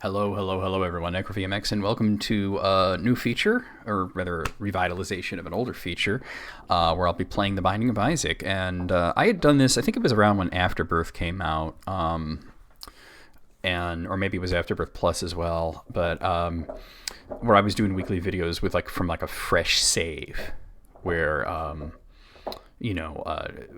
Hello, hello, hello, everyone. NecroVMX, and welcome to a new feature, or rather, revitalization of an older feature, where I'll be playing The Binding of Isaac. And I had done this, I think it was around when Afterbirth came out, or maybe it was Afterbirth Plus as well, but where I was doing weekly videos with from a fresh save, where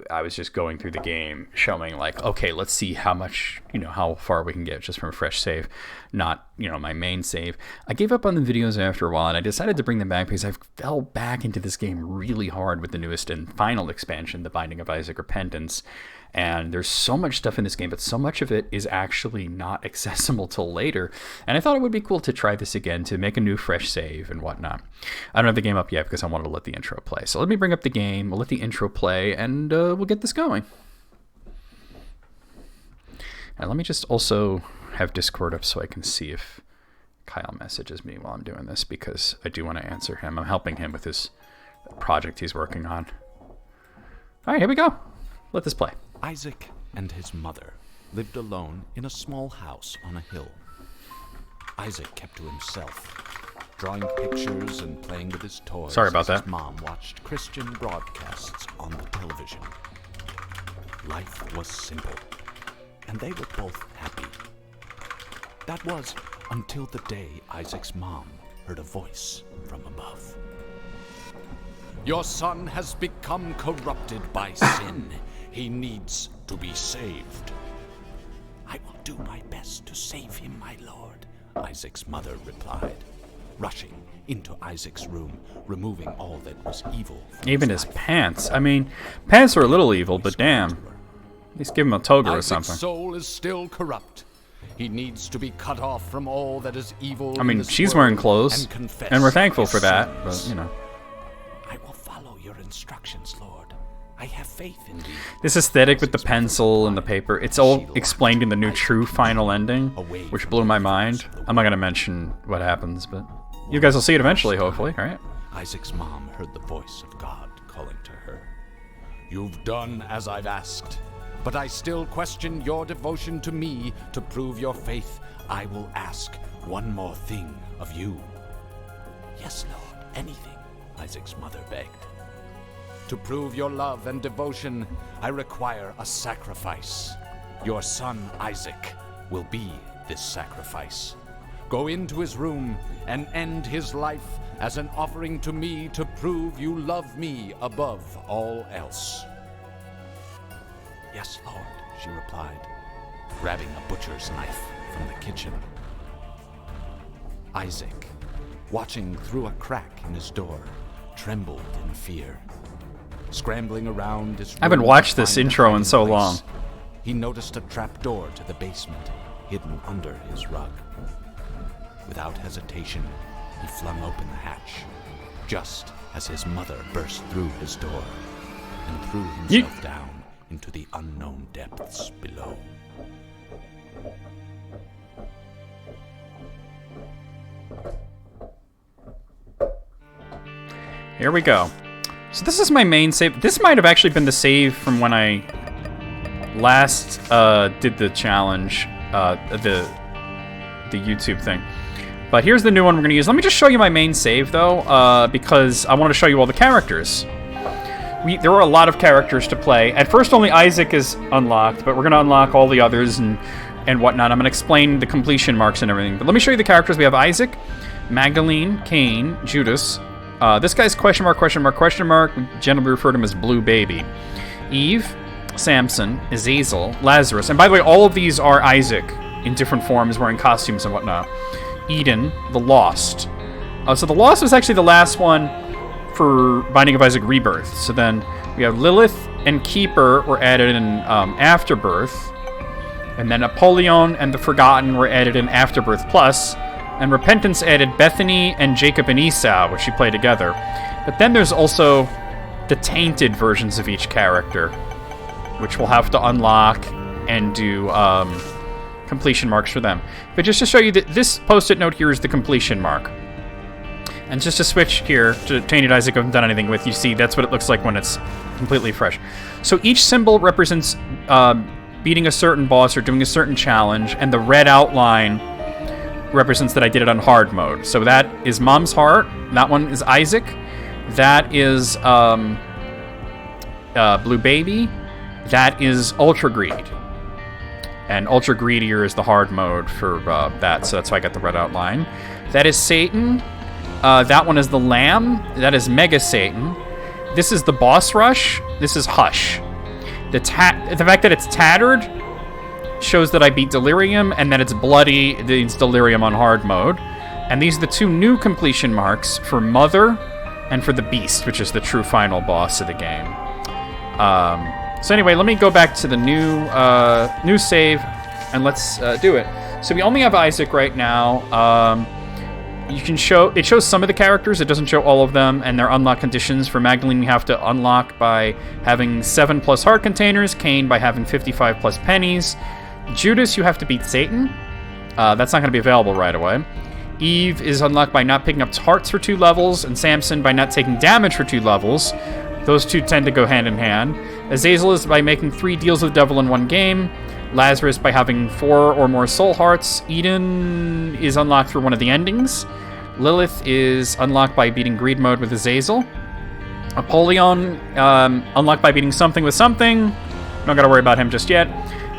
I was just going through the game, showing okay, let's see how much, how far we can get just from a fresh save, not, my main save. I gave up on the videos after a while, and I decided to bring them back because I fell back into this game really hard with the newest and final expansion, The Binding of Isaac Repentance. And there's so much stuff in this game, but so much of it is actually not accessible till later. And I thought it would be cool to try this again, to make a new fresh save and whatnot. I don't have the game up yet because I wanted to let the intro play. So let me bring up the game, we'll let the intro play, and we'll get this going. And let me just also have Discord up so I can see if Kyle messages me while I'm doing this, because I do want to answer him. I'm helping him with his project he's working on. All right, here we go. Let this play. Isaac and his mother lived alone in a small house on a hill. Isaac kept to himself, drawing pictures and playing with his toys. Sorry about that. His mom watched Christian broadcasts on the television. Life was simple, and they were both happy. That was until the day Isaac's mom heard a voice from above. "Your son has become corrupted by sin. He needs to be saved." "I will do my best to save him, my lord," Isaac's mother replied, rushing into Isaac's room, removing all that was evil from Even his his life. pants. I mean, pants are a little evil, but damn. At least give him a toga or Isaac's something. soul is still corrupt. He needs to be cut off from all that is evil. I mean, in this she's world wearing clothes, and confess and we're thankful his for that, sins. but, "I will follow your instructions, Lord. I have faith in thee." This aesthetic with the pencil and the paper, it's all explained in the new true final ending, which blew my mind. I'm not going to mention what happens, but you guys will see it eventually, hopefully, right? Isaac's mom heard the voice of God calling to her. "You've done as I've asked, but I still question your devotion to me. To prove your faith, I will ask one more thing of you." "Yes, Lord, anything," Isaac's mother begged. "To prove your love and devotion, I require a sacrifice. Your son Isaac will be this sacrifice. Go into his room and end his life as an offering to me to prove you love me above all else." "Yes, Lord," she replied, grabbing a butcher's knife from the kitchen. Isaac, watching through a crack in his door, trembled in fear. Scrambling around his room, I haven't watched to this find a intro in hiding so place, long. He noticed a trap door to the basement, hidden under his rug. Without hesitation, he flung open the hatch, just as his mother burst through his door and threw himself down into the unknown depths below. Here we go. So this is my main save. This might have actually been the save from when I last did the challenge, the YouTube thing. But here's the new one we're going to use. Let me just show you my main save, though, because I want to show you all the characters. There are a lot of characters to play. At first, only Isaac is unlocked, but we're going to unlock all the others and whatnot. I'm going to explain the completion marks and everything. But let me show you the characters. We have Isaac, Magdalene, Cain, Judas. This guy's question mark, question mark, question mark. We generally refer to him as Blue Baby. Eve, Samson, Azazel, Lazarus. And by the way, all of these are Isaac in different forms, wearing costumes and whatnot. Eden, the Lost. So the Lost was actually the last one for Binding of Isaac Rebirth. So then we have Lilith and Keeper were added in Afterbirth. And then Apollyon and the Forgotten were added in Afterbirth Plus. And Repentance added Bethany and Jacob and Esau, which you play together. But then there's also the tainted versions of each character, which we'll have to unlock and do completion marks for them. But just to show you that this post-it note here is the completion mark. And just to switch here to Tainted Isaac, I haven't done anything with, you see that's what it looks like when it's completely fresh. So each symbol represents beating a certain boss or doing a certain challenge, and the red outline represents that I did it on hard mode. So that is Mom's Heart. That one is Isaac. That is Blue Baby. That is Ultra Greed. And Ultra Greedier is the hard mode for that, so that's why I got the red outline. That is Satan. That one is the Lamb. That is Mega Satan. This is the Boss Rush. This is Hush. The fact that it's tattered shows that I beat Delirium, and that it's bloody, it's Delirium on hard mode. And these are the 2 new completion marks for Mother and for the Beast, which is the true final boss of the game. So anyway, let me go back to the new save, and let's do it. So we only have Isaac right now. It shows some of the characters. It doesn't show all of them, and their unlock conditions. For Magdalene, you have to unlock by having 7+ heart containers. Cain by having 55+ pennies. Judas, you have to beat Satan. That's not going to be available right away. Eve is unlocked by not picking up hearts for 2 levels, and Samson by not taking damage for 2 levels. Those 2 tend to go hand in hand. Azazel is by making 3 deals with the devil in 1 game. Lazarus by having 4 or more soul hearts. Eden is unlocked through one of the endings. Lilith is unlocked by beating greed mode with Azazel. Apollyon, unlocked by beating something with something. Not gotta worry about him just yet.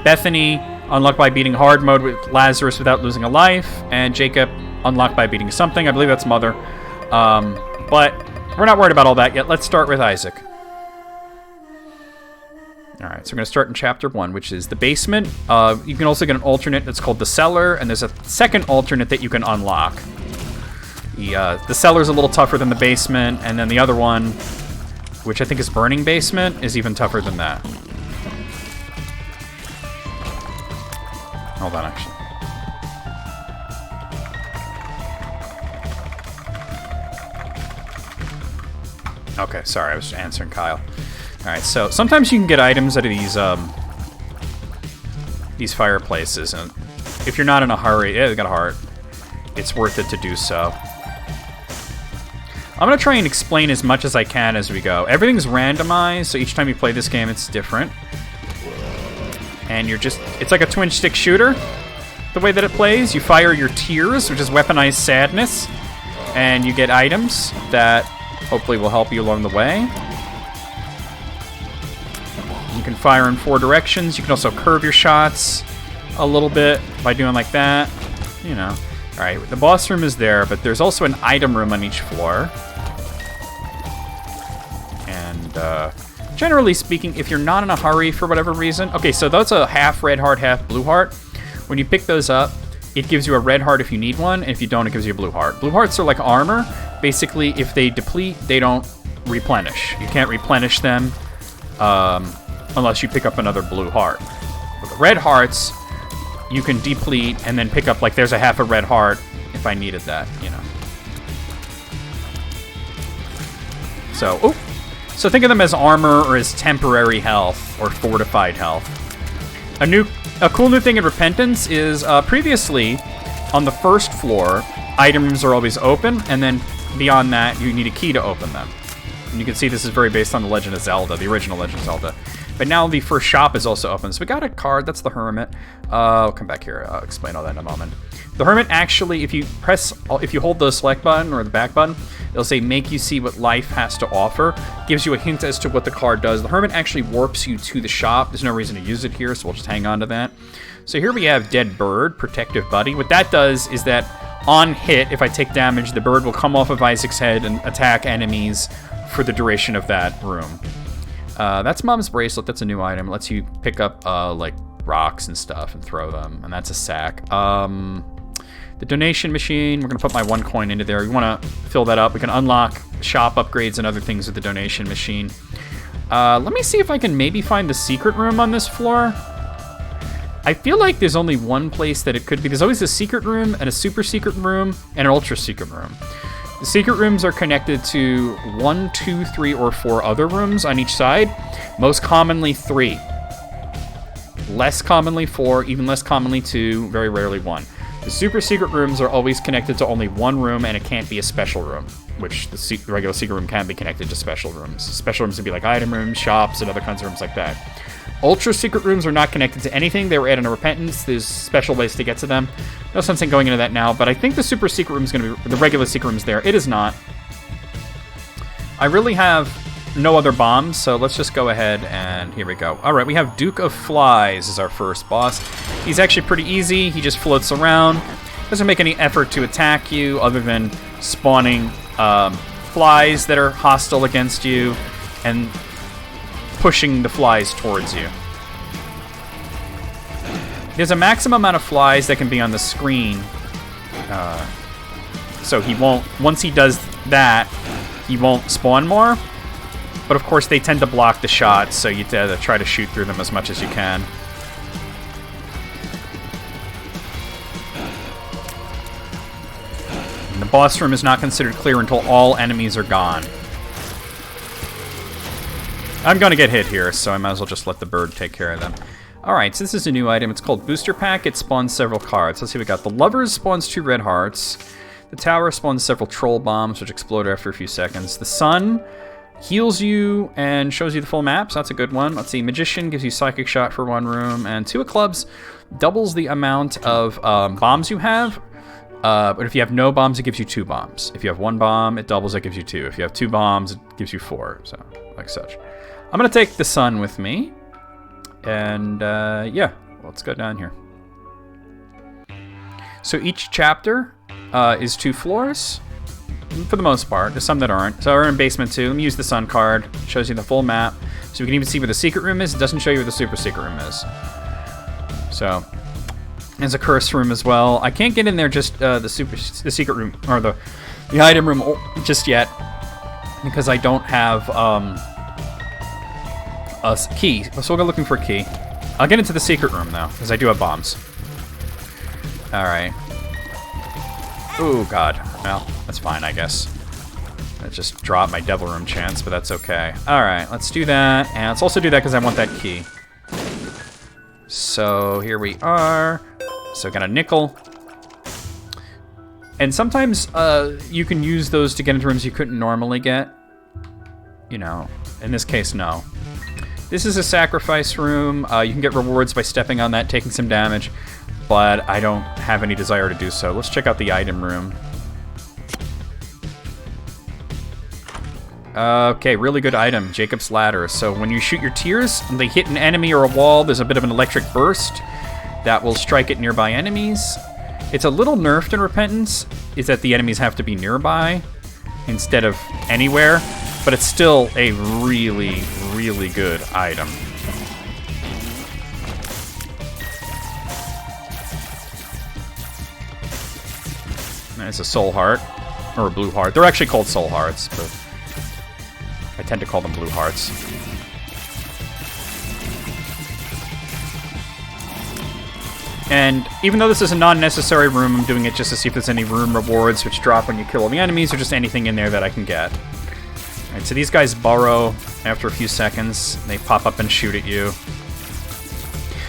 Bethany, unlocked by beating hard mode with Lazarus without losing a life. And Jacob, unlocked by beating something. I believe that's Mother. But we're not worried about all that yet. Let's start with Isaac. Alright, so we're going to start in Chapter 1, which is the basement. You can also get an alternate that's called the cellar, and there's a second alternate that you can unlock. The cellar's a little tougher than the basement, and then the other one, which I think is Burning Basement, is even tougher than that. Hold on, actually. Okay, sorry, I was answering Kyle. Alright, so sometimes you can get items out of these fireplaces, and if you're not in a hurry, yeah, they got a heart. It's worth it to do so. I'm going to try and explain as much as I can as we go. Everything's randomized, so each time you play this game, it's different. And it's like a twin-stick shooter, the way that it plays. You fire your tears, which is weaponized sadness, and you get items that hopefully will help you along the way. You can fire in 4 directions. You can also curve your shots a little bit by doing like that. You know. Alright, the boss room is there, but there's also an item room on each floor. And, generally speaking, if you're not in a hurry for whatever reason... Okay, so that's a half red heart, half blue heart. When you pick those up, it gives you a red heart if you need one, and if you don't, it gives you a blue heart. Blue hearts are like armor. Basically, if they deplete, they don't replenish. You can't replenish them unless you pick up another blue heart. With the red hearts, you can deplete and then pick up, like, there's a half a red heart if I needed that, you know. So think of them as armor or as temporary health or fortified health. A cool new thing in Repentance is previously on the first floor, items are always open, and then beyond that, you need a key to open them. And you can see this is very based on The Legend of Zelda, the original Legend of Zelda. But now the first shop is also open. So we got a card, that's the Hermit. I'll come back here, I'll explain all that in a moment. The Hermit actually, if you hold the select button or the back button, it'll say make you see what life has to offer. Gives you a hint as to what the card does. The Hermit actually warps you to the shop. There's no reason to use it here, so we'll just hang on to that. So here we have Dead Bird, Protective Buddy. What that does is that on hit, if I take damage, the bird will come off of Isaac's head and attack enemies for the duration of that room. That's Mom's Bracelet. That's a new item. It lets you pick up like rocks and stuff and throw them, and that's a sack. The donation machine, we're going to put my 1 coin into there. We want to fill that up. We can unlock shop upgrades and other things with the donation machine. Let me see if I can maybe find the secret room on this floor. I feel like there's only one place that it could be. There's always a secret room and a super secret room and an ultra secret room. The secret rooms are connected to 1, 2, 3, or 4 other rooms on each side. Most commonly 3. Less commonly 4, even less commonly 2, very rarely 1. The super secret rooms are always connected to only one room, and it can't be a special room, which the regular secret room can be connected to special rooms. Special rooms would be like item rooms, shops, and other kinds of rooms like that. Ultra secret rooms are not connected to anything. They were added in Repentance. There's special ways to get to them. No sense in going into that now, but I think the super secret room is going to be... The regular secret room is there. It is not. I really have no other bombs, so let's just go ahead and here we go. All right, we have Duke of Flies as our first boss. He's actually pretty easy. He just floats around. Doesn't make any effort to attack you other than spawning flies that are hostile against you and pushing the flies towards you. There's a maximum amount of flies that can be on the screen. So he won't... Once he does that, he won't spawn more. But of course, they tend to block the shots, so you try to shoot through them as much as you can. And the boss room is not considered clear until all enemies are gone. I'm going to get hit here, so I might as well just let the bird take care of them. Alright, so this is a new item. It's called Booster Pack. It spawns several cards. Let's see what we got. The Lovers spawns 2 red hearts. The Tower spawns several troll bombs, which explode after a few seconds. The Sun heals you and shows you the full map, so that's a good one. Let's see, Magician gives you Psychic Shot for 1 room, and 2 of Clubs doubles the amount of bombs you have, but if you have no bombs, it gives you 2 bombs. If you have 1 bomb, it doubles, it gives you 2. If you have 2 bombs, it gives you 4, so like such. I'm going to take the Sun with me, and yeah, let's go down here. So each chapter is 2 floors. For the most part. There's some that aren't. So we're in basement 2. Let me use the Sun card. Shows you the full map. So we can even see where the secret room is. It doesn't show you where the super secret room is. So there's a curse room as well. I can't get in there just the secret room or the item room just yet because I don't have a key. So we'll go looking for a key. I'll get into the secret room though because I do have bombs. All right. Oh god. Well, that's fine, I guess. I just dropped my Devil Room chance, but that's okay. Alright, let's do that. And let's also do that because I want that key. So, here we are. So, got a nickel. And sometimes you can use those to get into rooms you couldn't normally get. You know, in this case, no. This is a sacrifice room. You can get rewards by stepping on that, taking some damage. But I don't have any desire to do so. Let's check out the item room. Okay, really good item, Jacob's Ladder. So when you shoot your tears and they hit an enemy or a wall, there's a bit of an electric burst that will strike at nearby enemies. It's a little nerfed in Repentance, is that the enemies have to be nearby instead of anywhere, but it's still a really, really good item. It's a soul heart, or a blue heart. They're actually called soul hearts, but I tend to call them blue hearts. And even though this is a non-necessary room, I'm doing it just to see if there's any room rewards which drop when you kill all the enemies, or just anything in there that I can get. Alright, so these guys burrow after a few seconds. They pop up and shoot at you.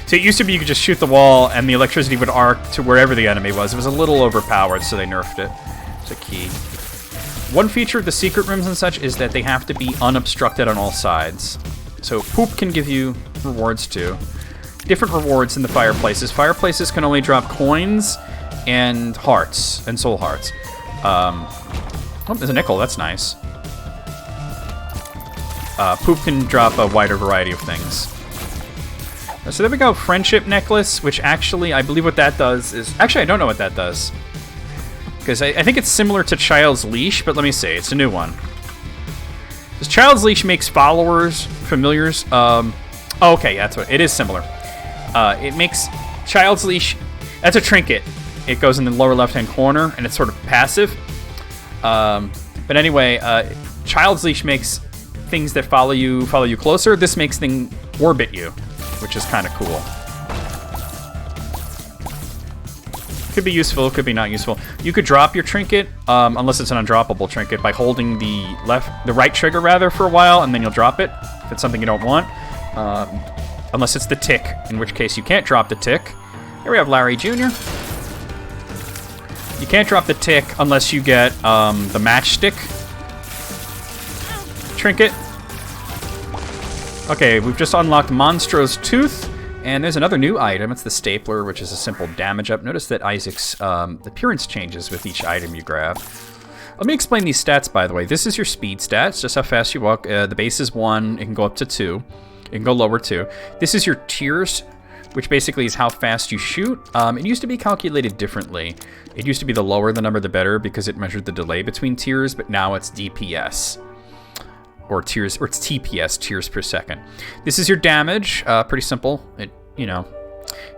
So it used to be you could just shoot the wall and the electricity would arc to wherever the enemy was. It was a little overpowered, so they nerfed it. It's a key. One feature of the secret rooms and such is that they have to be unobstructed on all sides. So poop can give you rewards too. Different rewards in the fireplaces. Fireplaces can only drop coins and hearts, and soul hearts. Oh, there's a nickel, that's nice. Poop can drop a wider variety of things. So there we go, Friendship Necklace, which actually, I believe what that does is... Actually, I don't know what that does. Because I think it's similar to Child's Leash, but let me see, it's a new one. This Child's Leash makes followers, familiars... Oh, okay, that's what... It is similar. It makes Child's Leash... That's a trinket. It goes in the lower left-hand corner, and it's sort of passive. But anyway, Child's Leash makes things that follow you closer. This makes things orbit you, which is kind of cool. Could be useful, could be not useful. You could drop your trinket, unless it's an undroppable trinket, by holding the right trigger rather for a while, and then you'll drop it if it's something you don't want. Unless it's the tick, in which case you can't drop the tick. Here we have Larry Jr. You can't drop the tick unless you get the matchstick trinket. Okay, we've just unlocked Monstro's Tooth, and there's another new item. It's the Stapler, which is a simple damage up. Notice that Isaac's appearance changes with each item you grab. Let me explain these stats, by the way. This is your speed stats, just how fast you walk. The base is 1. It can go up to 2. It can go lower, too. This is your tiers, which basically is how fast you shoot. It used to be calculated differently. It used to be the lower the number, the better, because it measured the delay between tiers, but now it's DPS. Or tiers, or it's TPS, tiers per second. This is your damage, pretty simple.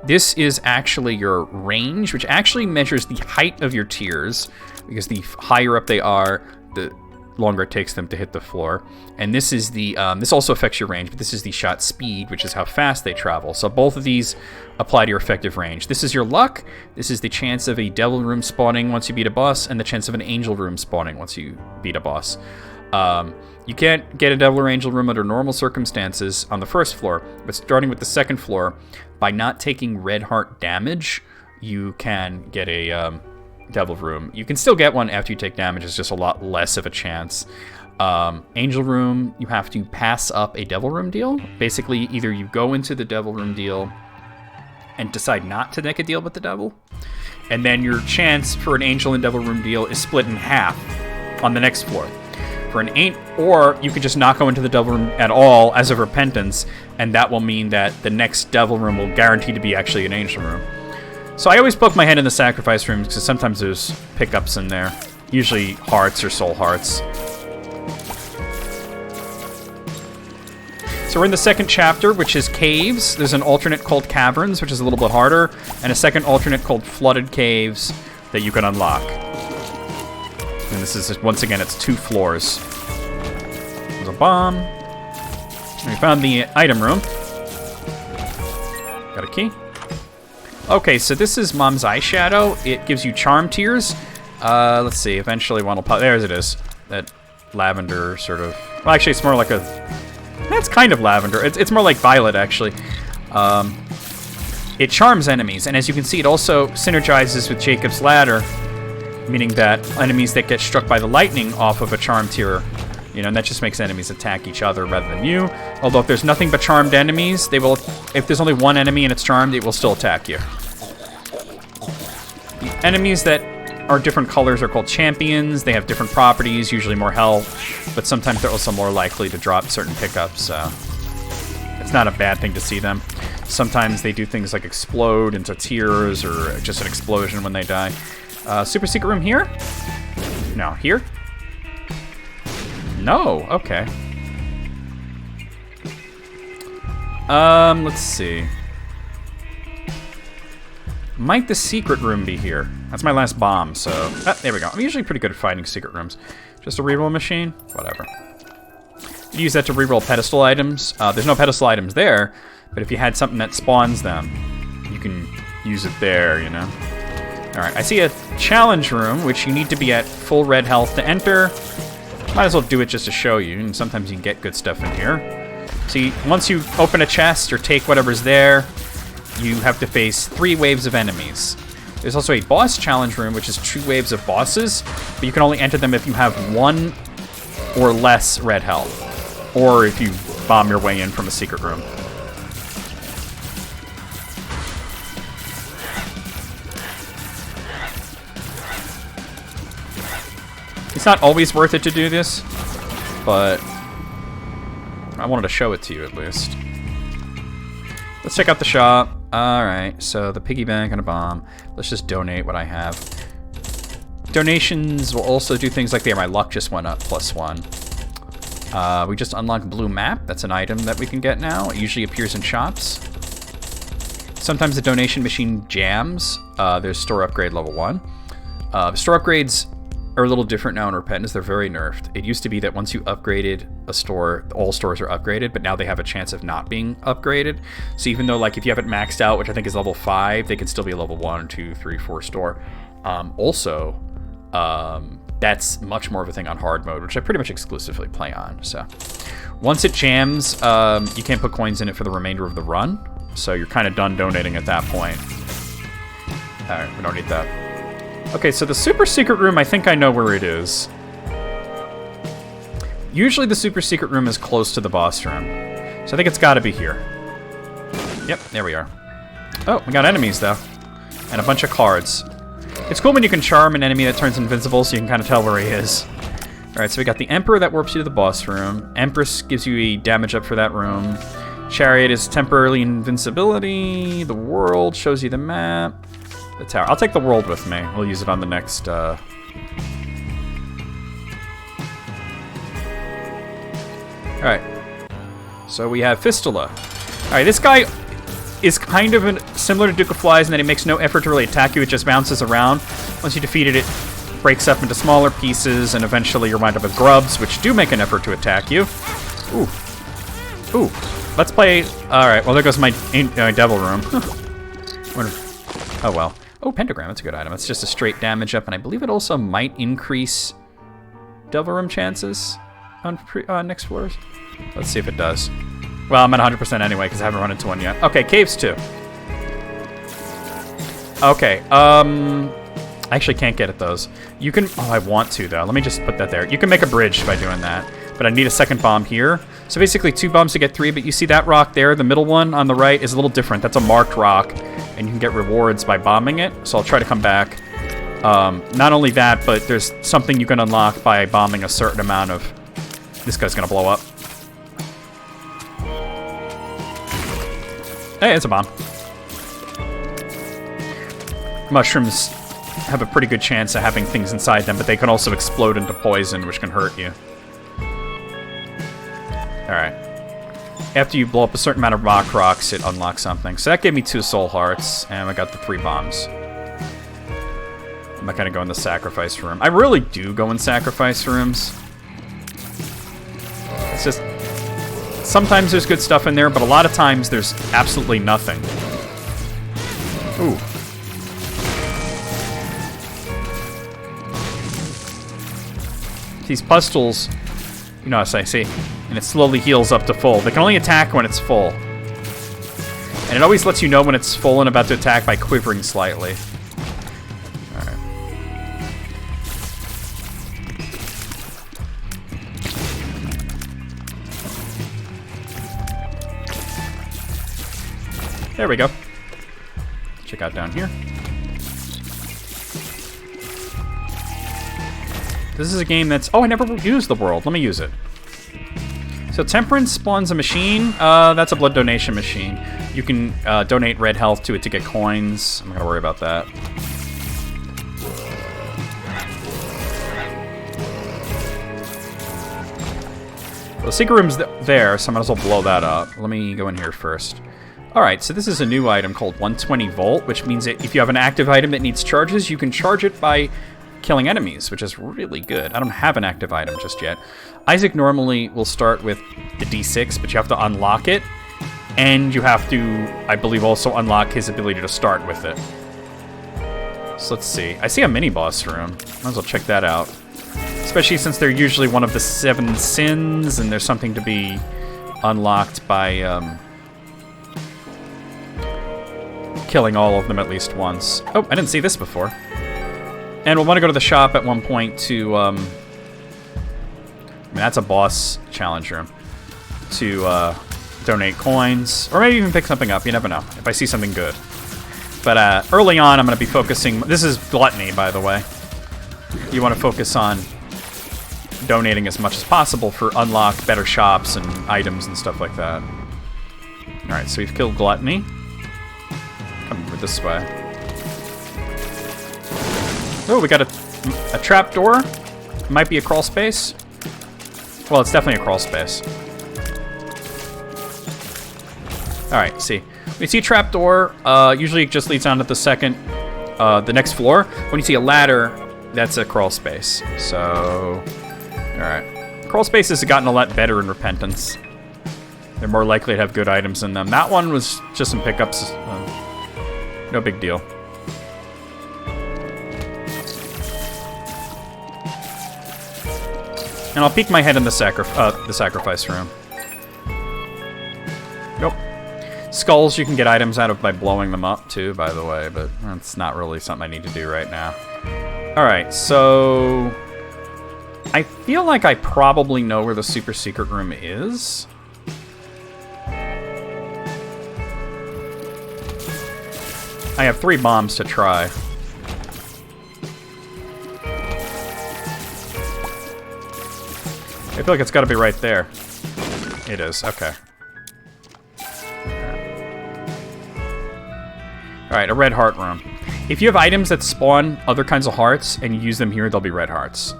This is actually your range, which actually measures the height of your tiers, because the higher up they are, the longer it takes them to hit the floor. And this is the, this also affects your range, but this is the shot speed, which is how fast they travel. So both of these apply to your effective range. This is your luck. This is the chance of a devil room spawning once you beat a boss, and the chance of an angel room spawning once you beat a boss. You can't get a devil or angel room under normal circumstances on the first floor, but starting with the second floor, by not taking red heart damage, you can get a devil room. You can still get one after you take damage, it's just a lot less of a chance. Angel room, you have to pass up a devil room deal. Basically, either you go into the devil room deal and decide not to make a deal with the devil, and then your chance for an angel and devil room deal is split in half on the next floor. Or you could just not go into the devil room at all as a repentance, and that will mean that the next devil room will guarantee to be actually an angel room. So I always poke my head in the sacrifice rooms because sometimes there's pickups in there, usually hearts or soul hearts. So we're in the second chapter, which is caves. There's an alternate called caverns, which is a little bit harder, and a second alternate called flooded caves that you can unlock. And this is, once again, it's 2 floors. There's a bomb. We found the item room. Got a key. Okay, so this is Mom's Eyeshadow. It gives you charm tiers. Let's see, eventually one will pop. There it is. That lavender sort of... Well, actually, it's more like a... That's kind of lavender. It's more like violet, actually. It charms enemies, and as you can see, it also synergizes with Jacob's Ladder, meaning that enemies that get struck by the lightning off of a charm tier, and that just makes enemies attack each other rather than you. Although if there's nothing but charmed enemies, they will, if there's only one enemy and it's charmed, it will still attack you. The enemies that are different colors are called champions. They have different properties, usually more health, but sometimes they're also more likely to drop certain pickups, so it's not a bad thing to see them. Sometimes they do things like explode into tears or just an explosion when they die. Super secret room here? No, here? No, okay. Let's see. Might the secret room be here? That's my last bomb, so... there we go. I'm usually pretty good at finding secret rooms. Just a reroll machine? Whatever. You use that to reroll pedestal items. There's no pedestal items there, but if you had something that spawns them, you can use it there, Alright, I see a challenge room, which you need to be at full red health to enter. Might as well do it just to show you, and sometimes you can get good stuff in here. See, once you open a chest or take whatever's there, you have to face 3 waves of enemies. There's also a boss challenge room, which is 2 waves of bosses, but you can only enter them if you have 1 or less red health, or if you bomb your way in from a secret room. It's not always worth it to do this, but I wanted to show it to you at least. Let's check out the shop. Alright, so the piggy bank and a bomb. Let's just donate what I have. Donations will also do things like there. My luck just went up +1. We just unlocked Blue Map. That's an item that we can get now. It usually appears in shops. Sometimes the donation machine jams. There's store upgrade level 1. Store upgrades are a little different now in Repentance. They're very nerfed. It used to be that once you upgraded a store, all stores are upgraded, but now they have a chance of not being upgraded. So even though, like, if you have it maxed out, which I think is level 5, they can still be a level 1, 2, 3, 4 store. That's much more of a thing on hard mode, which I pretty much exclusively play on. So once it jams, you can't put coins in it for the remainder of the run. So you're kind of done donating at that point. All right, we don't need that. Okay, so the super secret room, I think I know where it is. Usually the super secret room is close to the boss room. So I think it's got to be here. Yep, there we are. Oh, we got enemies, though. And a bunch of cards. It's cool when you can charm an enemy that turns invincible, so you can kind of tell where he is. Alright, so we got the Emperor that warps you to the boss room. Empress gives you a damage up for that room. Chariot is temporarily invincibility. The world shows you the map. The tower. I'll take the world with me. We'll use it on the next, Alright. So we have Fistula. Alright, this guy is kind of similar to Duke of Flies in that he makes no effort to really attack you. It just bounces around. Once you defeat it, it breaks up into smaller pieces, and eventually you're wound up with grubs, which do make an effort to attack you. Ooh. Ooh. Let's play... Alright, well there goes my devil room. Oh well. Oh, pentagram, that's a good item. It's just a straight damage up, and I believe it also might increase devil room chances on next floors. Let's see if it does. Well, I'm at 100% anyway, because I haven't run into one yet. Okay, caves 2. Okay, I actually can't get at those. You can... Oh, I want to, though. Let me just put that there. You can make a bridge by doing that, but I need a second bomb here. So basically 2 bombs to get 3, but you see that rock there? The middle one on the right is a little different. That's a marked rock, and you can get rewards by bombing it, so I'll try to come back. Not only that, but there's something you can unlock by bombing a certain amount of... This guy's gonna blow up. Hey, it's a bomb. Mushrooms have a pretty good chance of having things inside them, but they can also explode into poison, which can hurt you. Alright. After you blow up a certain amount of rock rocks, it unlocks something. So that gave me 2 soul hearts, and I got the 3 bombs. I'm not gonna go in the sacrifice room. I really do go in sacrifice rooms. It's just... Sometimes there's good stuff in there, but a lot of times there's absolutely nothing. Ooh. These pustules, you know, as I see, and it slowly heals up to full. They can only attack when it's full. And it always lets you know when it's full and about to attack by quivering slightly. Alright. There we go. Check out down here. This is a game that's... Oh, I never used the world. Let me use it. So Temperance spawns a machine. That's a blood donation machine. You can donate red health to it to get coins. I'm not going to worry about that. Well, the secret room's there, so I might as well blow that up. Let me go in here first. Alright, so this is a new item called 120 Volt, which means that if you have an active item that needs charges, you can charge it by killing enemies, which is really good. I don't have an active item just yet. Isaac normally will start with the D6, but you have to unlock it, and you have to, I believe, also unlock his ability to start with it. So let's see. I see a mini-boss room. Might as well check that out. Especially since they're usually one of the 7 sins, and there's something to be unlocked by, killing all of them at least once. Oh, I didn't see this before. And we'll want to go to the shop at one point to, I mean, that's a boss challenge room. To, donate coins. Or maybe even pick something up. You never know. If I see something good. But, early on, I'm going to be focusing... This is Gluttony, by the way. You want to focus on donating as much as possible for unlock better shops and items and stuff like that. Alright, so we've killed Gluttony. Come over this way. Oh, we got a trap door. Might be a crawl space. Well, it's definitely a crawl space. Alright, see. When you see a trap door, usually it just leads on to the next floor. When you see a ladder, that's a crawl space. So, alright. Crawl spaces have gotten a lot better in Repentance. They're more likely to have good items in them. That one was just some pickups. No big deal. And I'll peek my head in the sacrifice room. Nope. Skulls you can get items out of by blowing them up too, by the way, but that's not really something I need to do right now. Alright, so... I feel like I probably know where the super secret room is. I have 3 bombs to try. I feel like it's got to be right there. It is, okay. Alright, a red heart room. If you have items that spawn other kinds of hearts and you use them here, they'll be red hearts.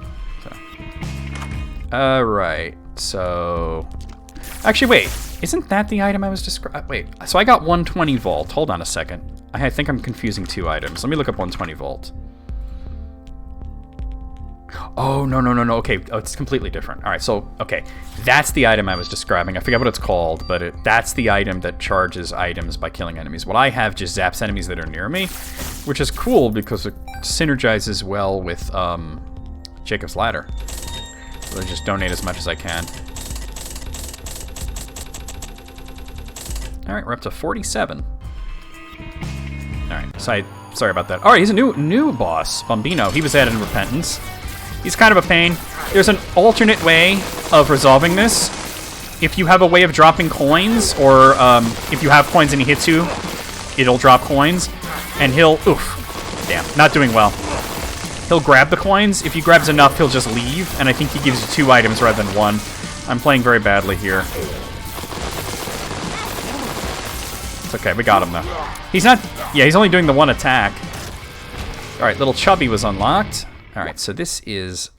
Alright, so... Actually, wait. Isn't that the item I was describing? Wait, so I got 120 volt. Hold on a second. I think I'm confusing 2 items. Let me look up 120 volt. Oh, no. Okay, oh, it's completely different. Alright, so, okay. That's the item I was describing. I forget what it's called, but that's the item that charges items by killing enemies. What I have just zaps enemies that are near me, which is cool because it synergizes well with Jacob's Ladder. So I just donate as much as I can. Alright, we're up to 47. Alright, sorry about that. Alright, he's a new boss, Bombino. He was added in Repentance. He's kind of a pain. There's an alternate way of resolving this. If you have a way of dropping coins, or if you have coins and he hits you, it'll drop coins. And he'll... Oof. Damn, not doing well. He'll grab the coins. If he grabs enough, he'll just leave. And I think he gives you 2 items rather than 1. I'm playing very badly here. It's okay, we got him though. He's not... Yeah, he's only doing the 1 attack. Alright, little Chubby was unlocked. Alright, so this is...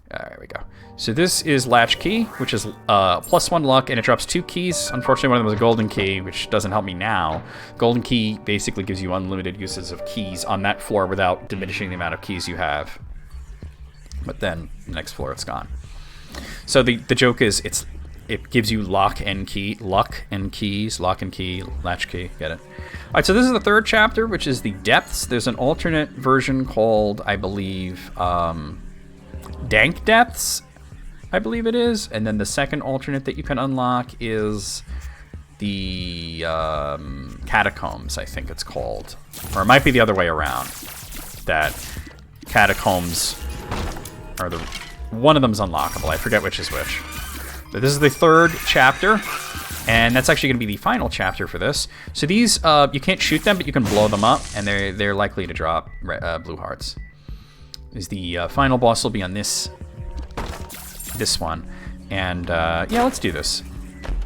there we go. So this is Latch Key, which is +1 luck, and it drops 2 keys. Unfortunately, one of them is a golden key, which doesn't help me now. Golden key basically gives you unlimited uses of keys on that floor without diminishing the amount of keys you have. But then, the next floor, it's gone. So the joke is, it gives you luck and key, latch key, get it? Alright, so this is the 3rd chapter, which is the Depths. There's an alternate version called, I believe, Dank Depths, I believe it is. And then the second alternate that you can unlock is the Catacombs, I think it's called. Or it might be the other way around. That Catacombs are the... One of them's unlockable. I forget which is which. But this is the 3rd chapter, and that's actually going to be the final chapter for this. So these, you can't shoot them, but you can blow them up, and they're likely to drop blue hearts. The final boss will be on this one. And, yeah, let's do this.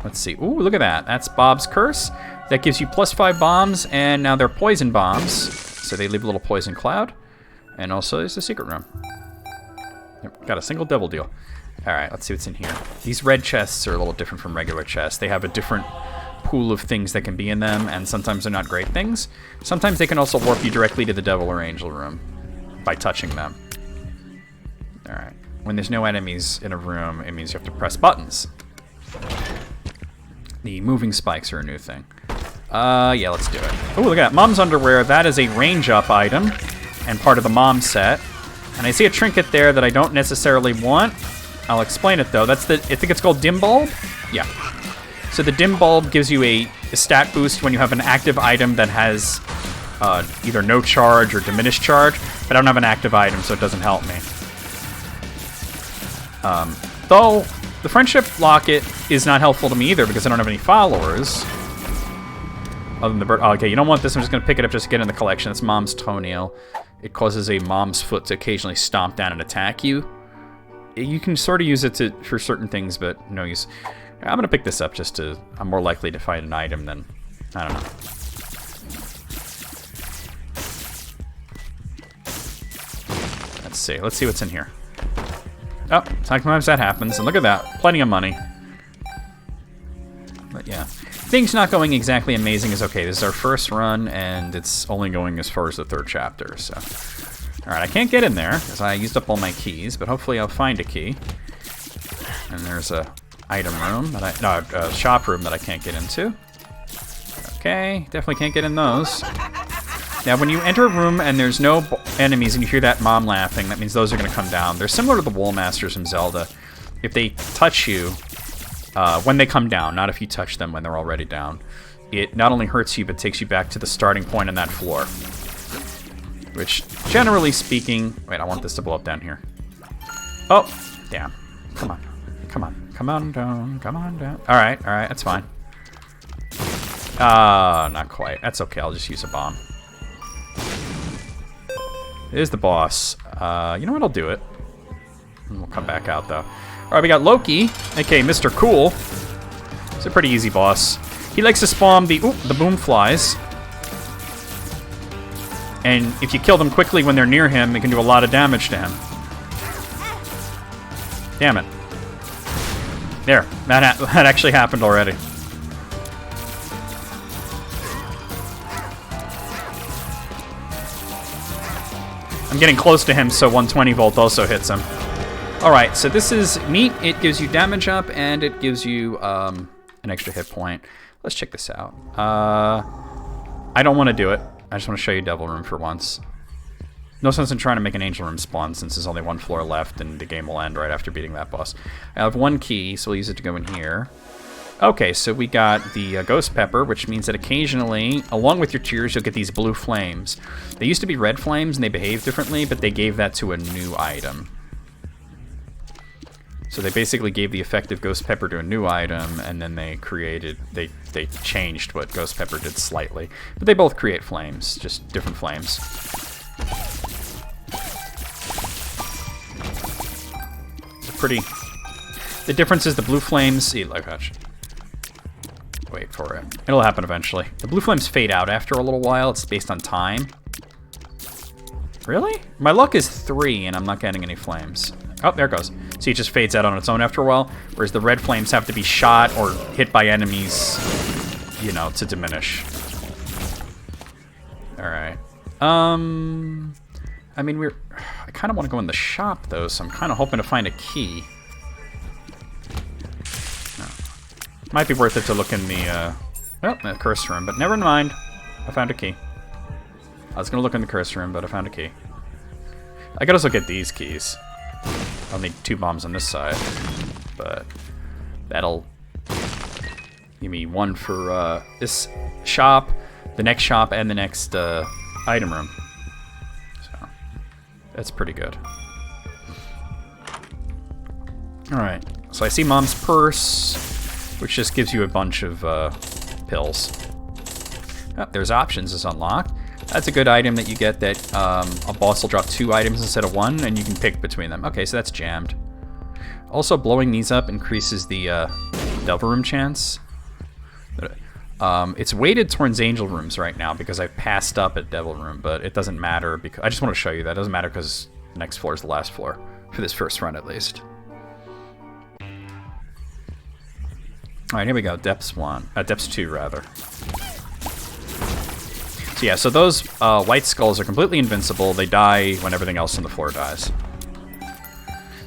Let's see. Ooh, look at that. That's Bob's Curse. That gives you +5 bombs, and now they're poison bombs. So they leave a little poison cloud. And also, there's the secret room. Yep, got a single devil deal. Alright, let's see what's in here. These red chests are a little different from regular chests. They have a different pool of things that can be in them, and sometimes they're not great things. Sometimes they can also warp you directly to the devil or angel room by touching them. Alright. When there's no enemies in a room, it means you have to press buttons. The moving spikes are a new thing. Yeah, let's do it. Oh, look at that. Mom's underwear. That is a range-up item and part of the mom set. And I see a trinket there that I don't necessarily want. I'll explain it though. That's the, I think it's called Dim Bulb? Yeah. So the Dim Bulb gives you a stat boost when you have an active item that has either no charge or diminished charge, but I don't have an active item, so it doesn't help me. Though, the Friendship Locket is not helpful to me either because I don't have any followers. Other than the bird. Oh, okay, you don't want this. I'm just going to pick it up just to get in the collection. It's Mom's Toenail. It causes a mom's foot to occasionally stomp down and attack you. You can sort of use it for certain things, but no use. I'm going to pick this up just to... I'm more likely to find an item than... I don't know. Let's see. Let's see what's in here. Oh, sometimes that happens. And look at that. Plenty of money. But yeah. Things not going exactly amazing is okay. This is our first run, and it's only going as far as the 3rd chapter, so... Alright, I can't get in there, because I used up all my keys, but hopefully I'll find a key. And there's a item room, that a shop room that I can't get into. Okay, definitely can't get in those. Now, when you enter a room and there's no enemies and you hear that mom laughing, that means those are going to come down. They're similar to the Wall Masters from Zelda. If they touch you, when they come down, not if you touch them when they're already down, it not only hurts you, but takes you back to the starting point on that floor. Which, generally speaking... Wait, I want this to blow up down here. Oh, damn. Come on. Come on. Come on down. Come on down. Alright, that's fine. Not quite. That's okay, I'll just use a bomb. Here's the boss. You know what, I'll do it. And we'll come back out, though. Alright, we got Loki, aka Mr. Cool. It's a pretty easy boss. He likes to spawn the boom flies. And if you kill them quickly when they're near him, it can do a lot of damage to him. Damn it. There, that actually happened already. I'm getting close to him, so 120 volt also hits him. Alright, so this is neat. It gives you damage up, and it gives you an extra hit point. Let's check this out. I don't want to do it. I just want to show you Devil Room for once. No sense in trying to make an Angel Room spawn since there's only one floor left and the game will end right after beating that boss. I have one key, so we'll use it to go in here. Okay, so we got the Ghost Pepper, which means that occasionally, along with your tears, you'll get these blue flames. They used to be red flames and they behave differently, but they gave that to a new item. So they basically gave the effective Ghost Pepper to a new item, and then they changed what Ghost Pepper did slightly. But they both create flames, just different flames. The difference is the blue flames... See, like, wait for it. It'll happen eventually. The blue flames fade out after a little while. It's based on time. Really? My luck is 3, and I'm not getting any flames. Oh, there it goes. See, it just fades out on its own after a while, whereas the red flames have to be shot or hit by enemies, you know, to diminish. Alright. I mean, I kind of want to go in the shop, though, so I'm kind of hoping to find a key. No. Might be worth it to look in the curse room, but never mind. I found a key. I was going to look in the curse room, but I found a key. I could also get these keys. I'll need 2 bombs on this side, but that'll give me 1 for this shop, the next shop, and the next item room. So that's pretty good. Alright, so I see Mom's Purse, which just gives you a bunch of pills. Oh, there's options is unlocked. That's a good item that you get that a boss will drop 2 items instead of 1, and you can pick between them. Okay, so that's jammed. Also, blowing these up increases the Devil Room chance. It's weighted towards Angel Rooms right now because I've passed up at Devil Room, but it doesn't matter because I just want to show you that. It doesn't matter because the next floor is the last floor, for this first run at least. Alright, here we go. Depths 1. Depths 2, rather. So yeah, so those white skulls are completely invincible. They die when everything else on the floor dies.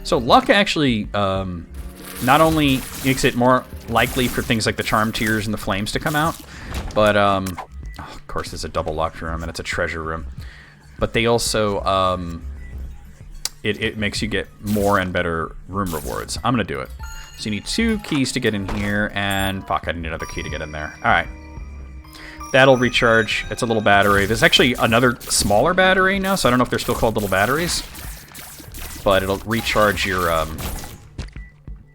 So luck actually not only makes it more likely for things like the charm tears and the flames to come out, but of course there's a double locked room and it's a treasure room. But they also it makes you get more and better room rewards. I'm gonna do it. So you need 2 keys to get in here, and fuck, I need another key to get in there. All right. That'll recharge. It's a little battery. There's actually another smaller battery now, so I don't know if they're still called little batteries. But it'll recharge your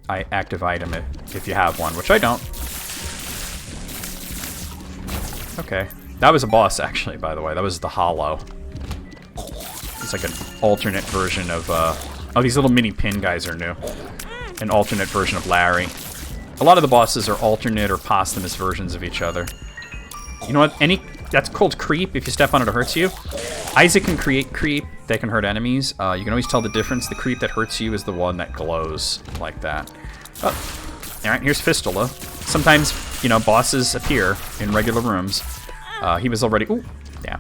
active item if you have one, which I don't. Okay. That was a boss, actually, by the way. That was the Hollow. It's like an alternate version of... oh, these little mini pin guys are new. An alternate version of Larry. A lot of the bosses are alternate or posthumous versions of each other. You know what? That's called creep. If you step on it, it hurts you. Isaac can create creep that can hurt enemies. You can always tell the difference. The creep that hurts you is the one that glows like that. Oh. Alright, here's Fistula. Sometimes, you know, bosses appear in regular rooms. He was already... Ooh, damn.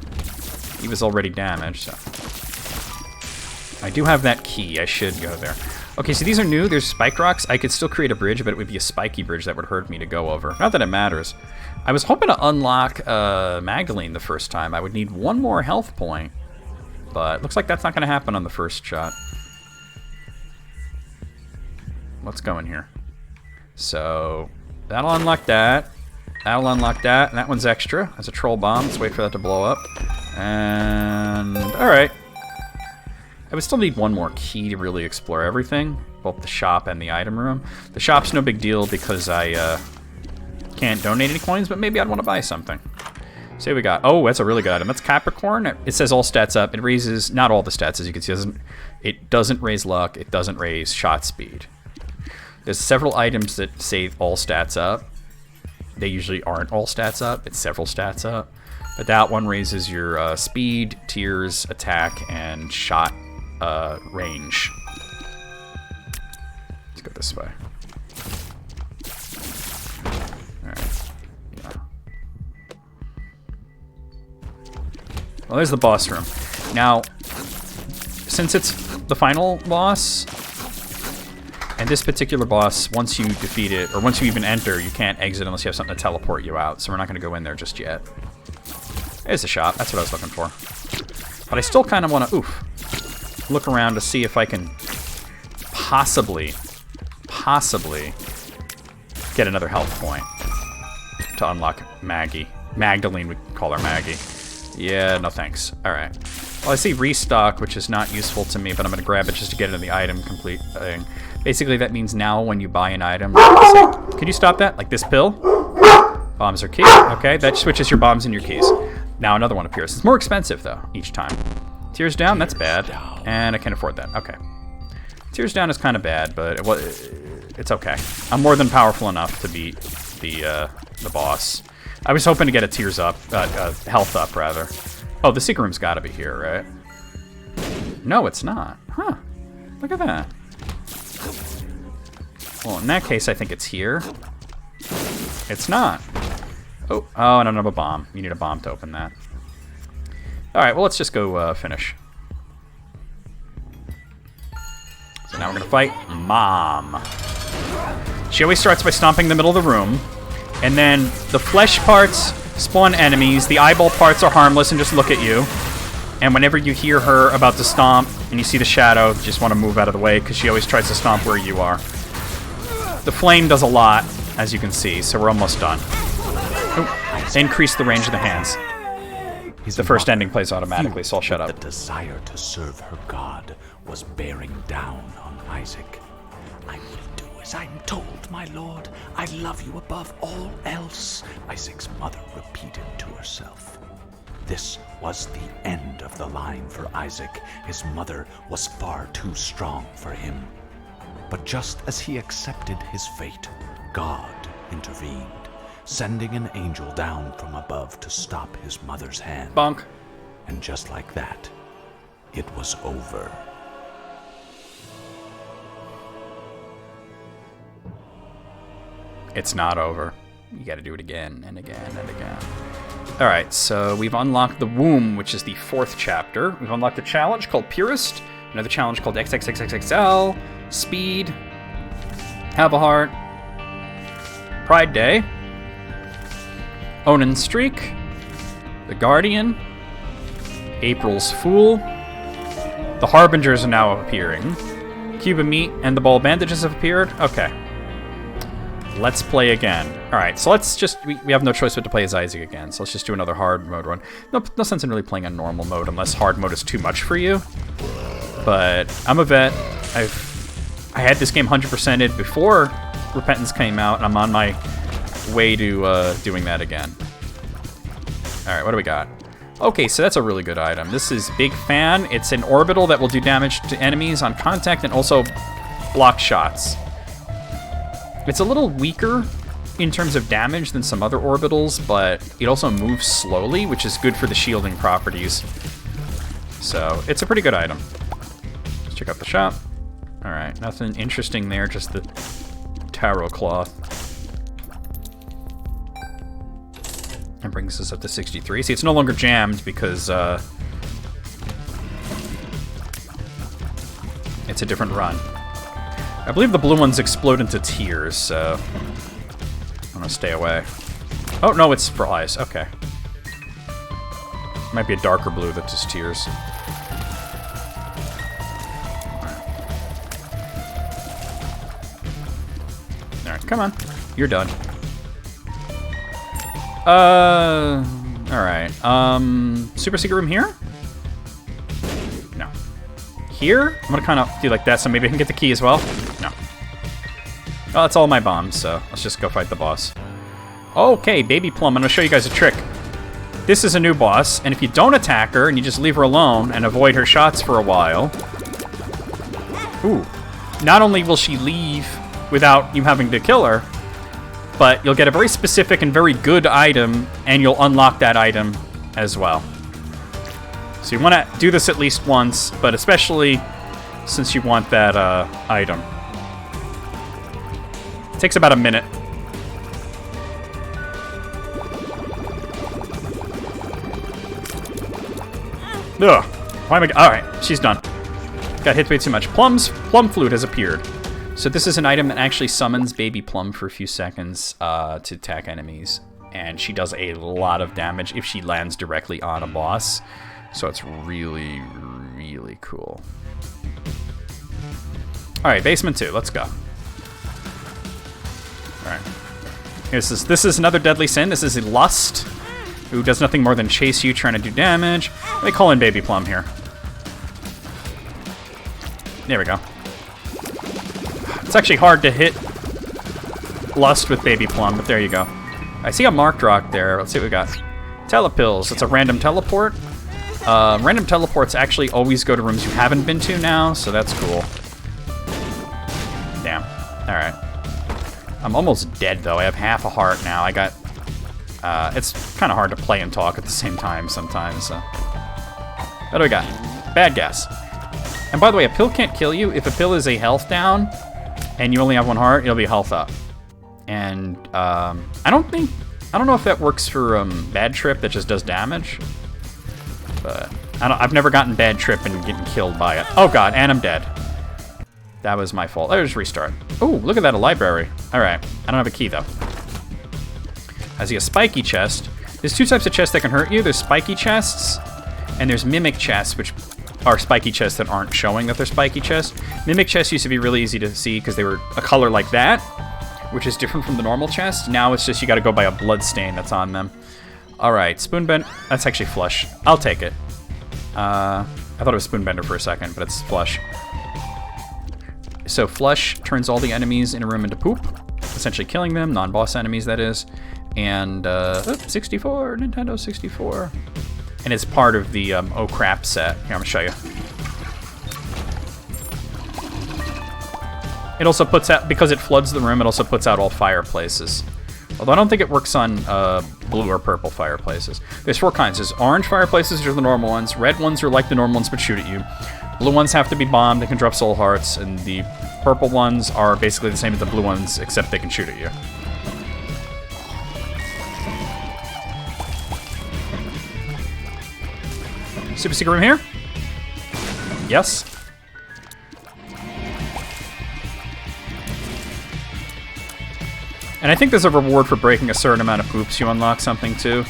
He was already damaged, so... I do have that key. I should go there. Okay, so these are new. There's spike rocks. I could still create a bridge, but it would be a spiky bridge that would hurt me to go over. Not that it matters. I was hoping to unlock Magdalene the first time. I would need 1 more health point, but looks like that's not going to happen on the first shot. Let's go in here. So that'll unlock that. That'll unlock that. And that one's extra. That's a troll bomb. Let's wait for that to blow up. And alright. I would still need one more key to really explore everything, both the shop and the item room. The shop's no big deal because I can't donate any coins, but maybe I'd want to buy something. So we got, oh, that's a really good item. That's Capricorn. It says all stats up. It raises, not all the stats, as you can see. It doesn't raise luck. It doesn't raise shot speed. There's several items that say all stats up. They usually aren't all stats up. It's several stats up. But that one raises your speed, tears, attack, and shot range. Let's go this way. Alright. Yeah. Well, there's the boss room. Now, since it's the final boss, and this particular boss, once you defeat it, or once you even enter, you can't exit unless you have something to teleport you out, so we're not going to go in there just yet. There's the shop. That's what I was looking for. But I still kind of want to, look around to see if I can possibly get another health point to unlock Maggie. Magdalene, we call her Maggie. Yeah, no thanks. Alright. Well, I see restock, which is not useful to me, but I'm going to grab it just to get into the item complete thing. Basically, that means now when you buy an item... Can you stop that? Like this pill? Bombs are key. Okay, that switches your bombs and your keys. Now another one appears. It's more expensive, though, each time. Tears down, that's bad. And I can't afford that. Okay. Tears down is kind of bad, but it's okay. I'm more than powerful enough to beat the boss. I was hoping to get a tears up, health up, rather. Oh, the secret room's got to be here, right? No, it's not. Huh. Look at that. Well, in that case, I think it's here. It's not. Oh, I don't have a bomb. You need a bomb to open that. Alright, well, let's just go finish. So now we're going to fight Mom. She always starts by stomping the middle of the room. And then the flesh parts spawn enemies. The eyeball parts are harmless and just look at you. And whenever you hear her about to stomp and you see the shadow, you just want to move out of the way because she always tries to stomp where you are. The flame does a lot, as you can see, so we're almost done. Oh, increase the range of the hands. The first ending plays automatically, so I'll shut up. The desire to serve her God was bearing down on Isaac. I will do as I'm told, my lord. I love you above all else, Isaac's mother repeated to herself. This was the end of the line for Isaac. His mother was far too strong for him. But just as he accepted his fate, God intervened, sending an angel down from above to stop his mother's hand. Bonk. And just like that, it was over. It's not over. You gotta do it again and again and again. Alright, so we've unlocked the Womb, which is the 4th chapter. We've unlocked a challenge called Purist, another challenge called XXXXXL, Speed, Have a Heart, Pride Day, Onin Streak, The Guardian, April's Fool, the Harbingers are now appearing, Cuba Meat and the Ball Bandages have appeared. Okay. Let's play again. Alright, so let's just... We have no choice but to play as Isaac again, so let's just do another hard mode run. No sense in really playing on normal mode unless hard mode is too much for you. But I'm a vet. I had this game 100%ed before Repentance came out, and I'm on my way to doing that again. Alright, what do we got? Okay, so that's a really good item. This is Big Fan. It's an orbital that will do damage to enemies on contact and also block shots. It's a little weaker in terms of damage than some other orbitals, but it also moves slowly, which is good for the shielding properties. So, it's a pretty good item. Let's check out the shop. Alright, nothing interesting there, just the taro cloth. That brings us up to 63. See, it's no longer jammed because it's a different run. I believe the blue ones explode into tears, so I'm gonna stay away. Oh, no, it's for eyes. Okay. Might be a darker blue that's just tears. Alright, come on. You're done. Alright, super secret room here? No. Here? I'm gonna kind of do like that, so maybe I can get the key as well. No. Well, that's all my bombs, so let's just go fight the boss. Okay, Baby Plum, I'm gonna show you guys a trick. This is a new boss, and if you don't attack her and you just leave her alone and avoid her shots for a while... Ooh. Not only will she leave without you having to kill her, but you'll get a very specific and very good item, and you'll unlock that item as well. So you want to do this at least once, but especially since you want that item. It takes about a minute. Ugh. Why am I... Alright, she's done. Got hit way too much. Plum Flute has appeared. So this is an item that actually summons Baby Plum for a few seconds to attack enemies. And she does a lot of damage if she lands directly on a boss. So it's really, really cool. Alright, Basement 2. Let's go. Alright. This is another deadly sin. This is a Lust, who does nothing more than chase you trying to do damage. Let me call in Baby Plum here. There we go. It's actually hard to hit Lust with Baby Plum, but there you go. I see a marked rock there. Let's see what we got. Telepills. It's a random teleport. Random teleports actually always go to rooms you haven't been to now, so that's cool. Damn. Alright. I'm almost dead, though. I have half a heart now. I got... it's kind of hard to play and talk at the same time sometimes, so... What do we got? Bad guess. And by the way, a pill can't kill you. If a pill is a health down, and you only have one heart, it'll be health up. And, I don't know if that works for, Bad Trip that just does damage. But, I've never gotten Bad Trip and getting killed by it. Oh god, and I'm dead. That was my fault. Let's restart. Oh, look at that, a library. Alright, I don't have a key, though. I see a spiky chest. There's two types of chests that can hurt you. There's spiky chests, and there's mimic chests, which are spiky chests that aren't showing that they're spiky chests. Mimic chests used to be really easy to see because they were a color like that, which is different from the normal chest. Now it's just you gotta go by a blood stain that's on them. Alright, Spoonbender. That's actually Flush. I'll take it. I thought it was Spoonbender for a second, but it's Flush. So Flush turns all the enemies in a room into poop, essentially killing them, non-boss enemies that is. And, 64, Nintendo 64. And it's part of the, Oh Crap set. Here, I'm gonna show you. It also puts out, because it floods the room, it also puts out all fireplaces. Although I don't think it works on, blue or purple fireplaces. There's four kinds. There's orange fireplaces, which are the normal ones. Red ones are like the normal ones, but shoot at you. Blue ones have to be bombed, they can drop soul hearts. And the purple ones are basically the same as the blue ones, except they can shoot at you. Super secret room here? Yes. And I think there's a reward for breaking a certain amount of poops. You unlock something too.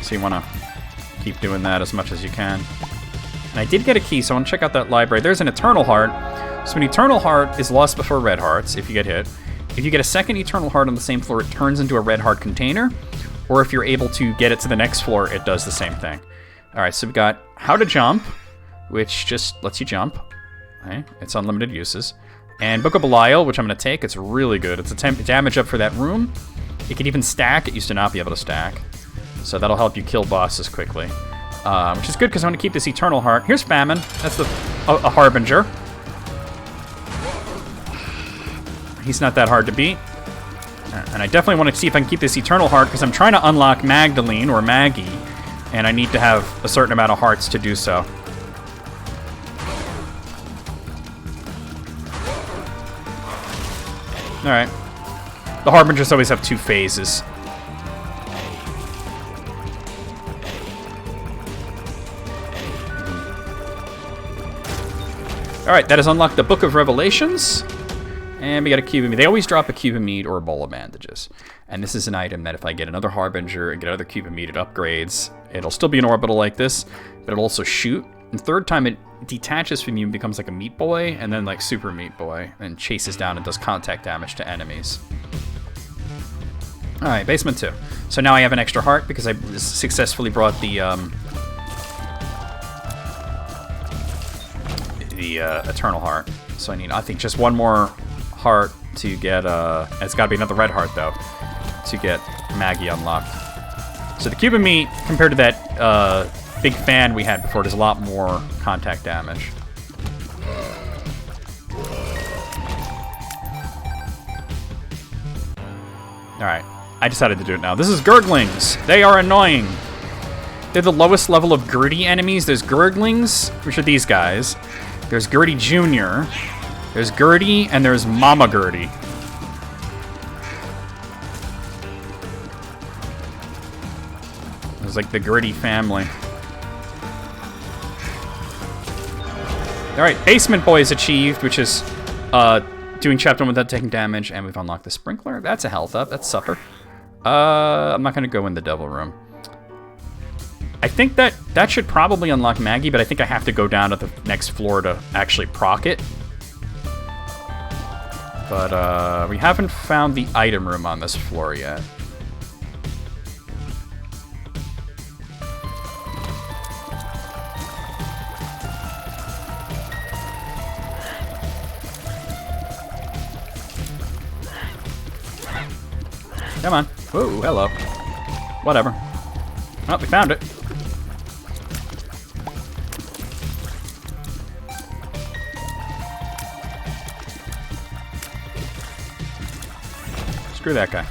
So you want to keep doing that as much as you can. And I did get a key, so I want to check out that library. There's an Eternal Heart. So an Eternal Heart is lost before Red Hearts if you get hit. If you get a second Eternal Heart on the same floor, it turns into a Red Heart container. Or if you're able to get it to the next floor, it does the same thing. Alright, so we got How to Jump, which just lets you jump. Okay, it's unlimited uses. And Book of Belial, which I'm going to take. It's really good. It's a damage up for that room. It can even stack. It used to not be able to stack. So that'll help you kill bosses quickly. Which is good because I want to keep this Eternal Heart. Here's Famine. That's a Harbinger. He's not that hard to beat. And I definitely want to see if I can keep this Eternal Heart because I'm trying to unlock Magdalene or Maggie. And I need to have a certain amount of hearts to do so. Alright. The Harbingers always have two phases. Alright, that has unlocked the Book of Revelations. And we got a cube of meat. They always drop a cube of meat or a bowl of bandages. And this is an item that if I get another Harbinger and get another cube of meat, it upgrades. It'll still be an orbital like this, but it'll also shoot. And third time it detaches from you and becomes like a Meat Boy, and then like Super Meat Boy, and chases down and does contact damage to enemies. Alright, basement 2. So now I have an extra heart because I successfully brought the Eternal Heart. So I need, I think, just one more heart to get, it's gotta be another red heart, though, to get Maggie unlocked. So the Cuban meat, compared to that big fan we had before, does a lot more contact damage. Alright, I decided to do it now. This is Gurglings. They are annoying. They're the lowest level of Gurdy enemies. There's Gurglings, which are these guys. There's Gurdy Jr., there's Gurdy, and there's Mama Gurdy. It's like the Gurdy family. Alright, Basement Boy is achieved, which is doing chapter 1 without taking damage, and we've unlocked the Sprinkler. That's a health up. That's supper. I'm not going to go in the Devil Room. I think that should probably unlock Maggie, but I think I have to go down to the next floor to actually proc it. But we haven't found the item room on this floor yet. Come on. Whoa, hello. Whatever. Oh, we found it. Screw that guy.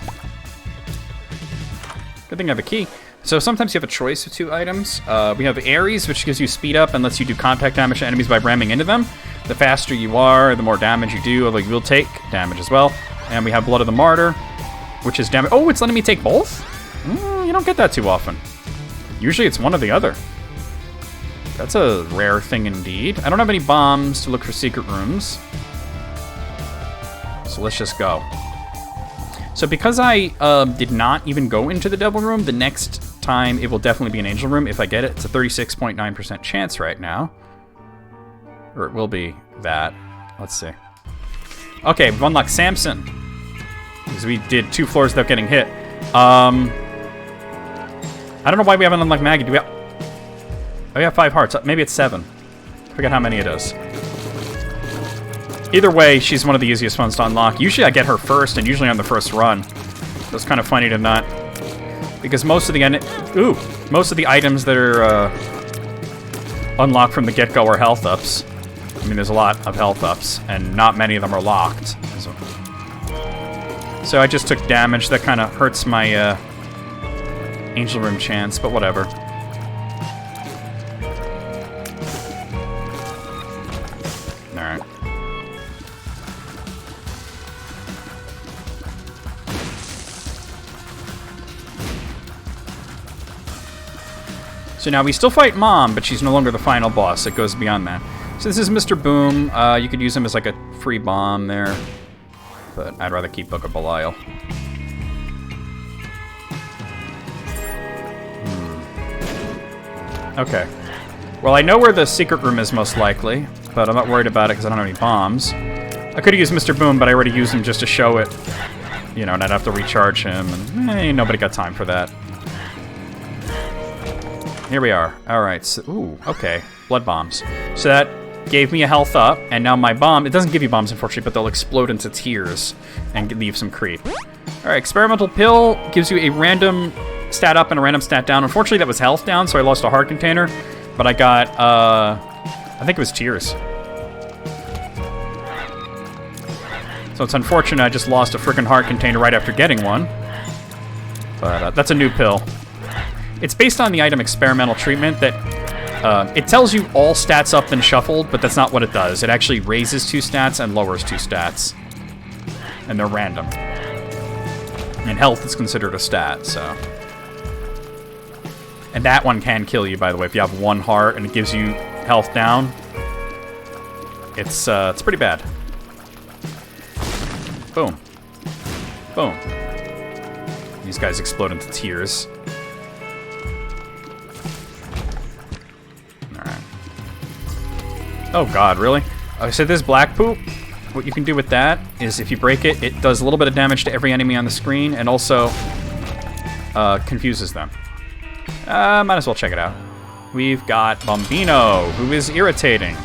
Good thing I have a key. So sometimes you have a choice of 2 items. We have Ares, which gives you speed up and lets you do contact damage to enemies by ramming into them. The faster you are, the more damage you do, although you will take damage as well. And we have Blood of the Martyr, which is damage. Oh, it's letting me take both? You don't get that too often. Usually it's one or the other. That's a rare thing indeed. I don't have any bombs to look for secret rooms. So let's just go. So because I did not even go into the Devil Room, the next time it will definitely be an Angel Room if I get it. It's a 36.9% chance right now. Or it will be that. Let's see. Okay, we've unlocked Samson. Because we did 2 floors without getting hit. I don't know why we haven't unlocked Maggie. Do we have... Oh, we have 5 hearts. Maybe it's 7. Forget how many it is. Either way, she's one of the easiest ones to unlock. Usually I get her first, and usually on the first run. So it's kind of funny to not... Because most of the... most of the items that are unlocked from the get-go are health ups. I mean, there's a lot of health ups, and not many of them are locked. So I just took damage. That kind of hurts my Angel Room chance, but whatever. Alright. So now we still fight Mom, but she's no longer the final boss. It goes beyond that. So this is Mr. Boom. You could use him as like a free bomb there. But I'd rather keep Book of Belial. Okay. Well, I know where the secret room is most likely, but I'm not worried about it because I don't have any bombs. I could have used Mr. Boom, but I already used him just to show it. You know, and I'd have to recharge him, and nobody got time for that. Here we are. Alright, so, ooh, okay. Blood bombs. So that gave me a health up, and now my bomb, it doesn't give you bombs unfortunately, but they'll explode into tears and leave some creep. Alright, experimental pill gives you a random stat up and a random stat down. Unfortunately that was health down, so I lost a heart container, but I got, I think it was tears. So it's unfortunate I just lost a freaking heart container right after getting one. But that's a new pill. It's based on the item experimental treatment that it tells you all stats up and shuffled, but that's not what it does. It actually raises 2 stats and lowers 2 stats. And they're random. And health is considered a stat, so. And that one can kill you, by the way, if you have 1 heart and it gives you health down. It's pretty bad. Boom. Boom. These guys explode into tears. Oh god, really? I said this black poop? what you can do with that is if you break it, it does a little bit of damage to every enemy on the screen and also confuses them. Might as well check it out. We've got Bombino, who is irritating.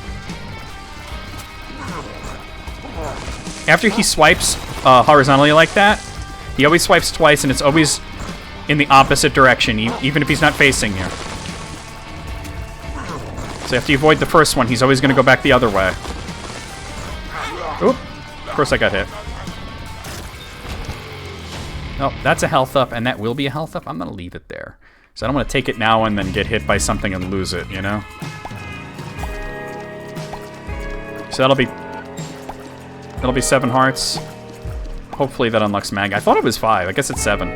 After he swipes horizontally like that, he always swipes twice, and it's always in the opposite direction, even if he's not facing you. So after you avoid the first one, he's always going to go back the other way. Oop. Of course I got hit. Oh, that's a health up, and that will be a health up. I'm going to leave it there. So I don't want to take it now and then get hit by something and lose it, you know? So that'll be 7 hearts. Hopefully that unlocks Mag. I thought it was 5. I guess it's 7.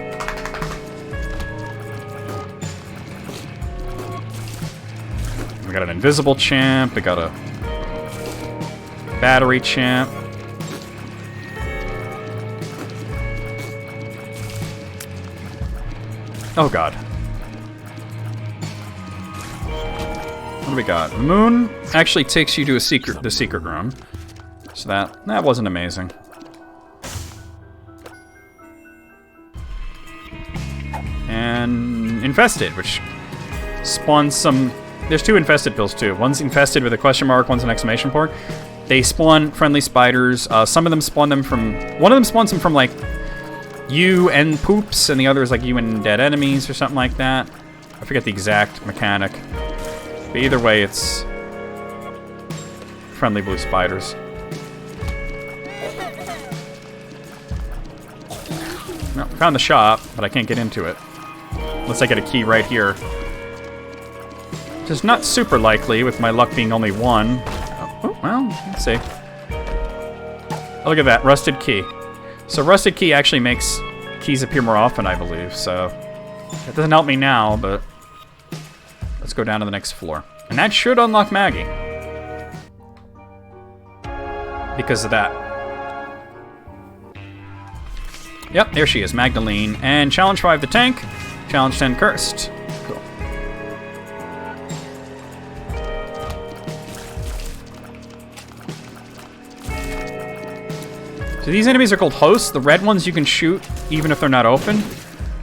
We got an invisible champ. We got a battery champ. Oh god. What do we got? The moon actually takes you to the secret room. So that wasn't amazing. And infested, which spawns some. There's 2 infested pills too. One's infested with a question mark, one's an exclamation point. They spawn friendly spiders. Some of them spawn them from. One of them spawns them from like you and poops, and the other is like you and dead enemies or something like that. I forget the exact mechanic. But either way, it's friendly blue spiders. No, found the shop, but I can't get into it. Unless I get a key right here. Which is not super likely, with my luck being only 1. Oh, well, let's see. Oh, look at that, rusted key. So rusted key actually makes keys appear more often, I believe, so... That doesn't help me now, but... Let's go down to the next floor. And that should unlock Maggie. Because of that. Yep, there she is, Magdalene. And Challenge 5 the tank, Challenge 10 cursed. Cool. So these enemies are called hosts. The red ones you can shoot even if they're not open,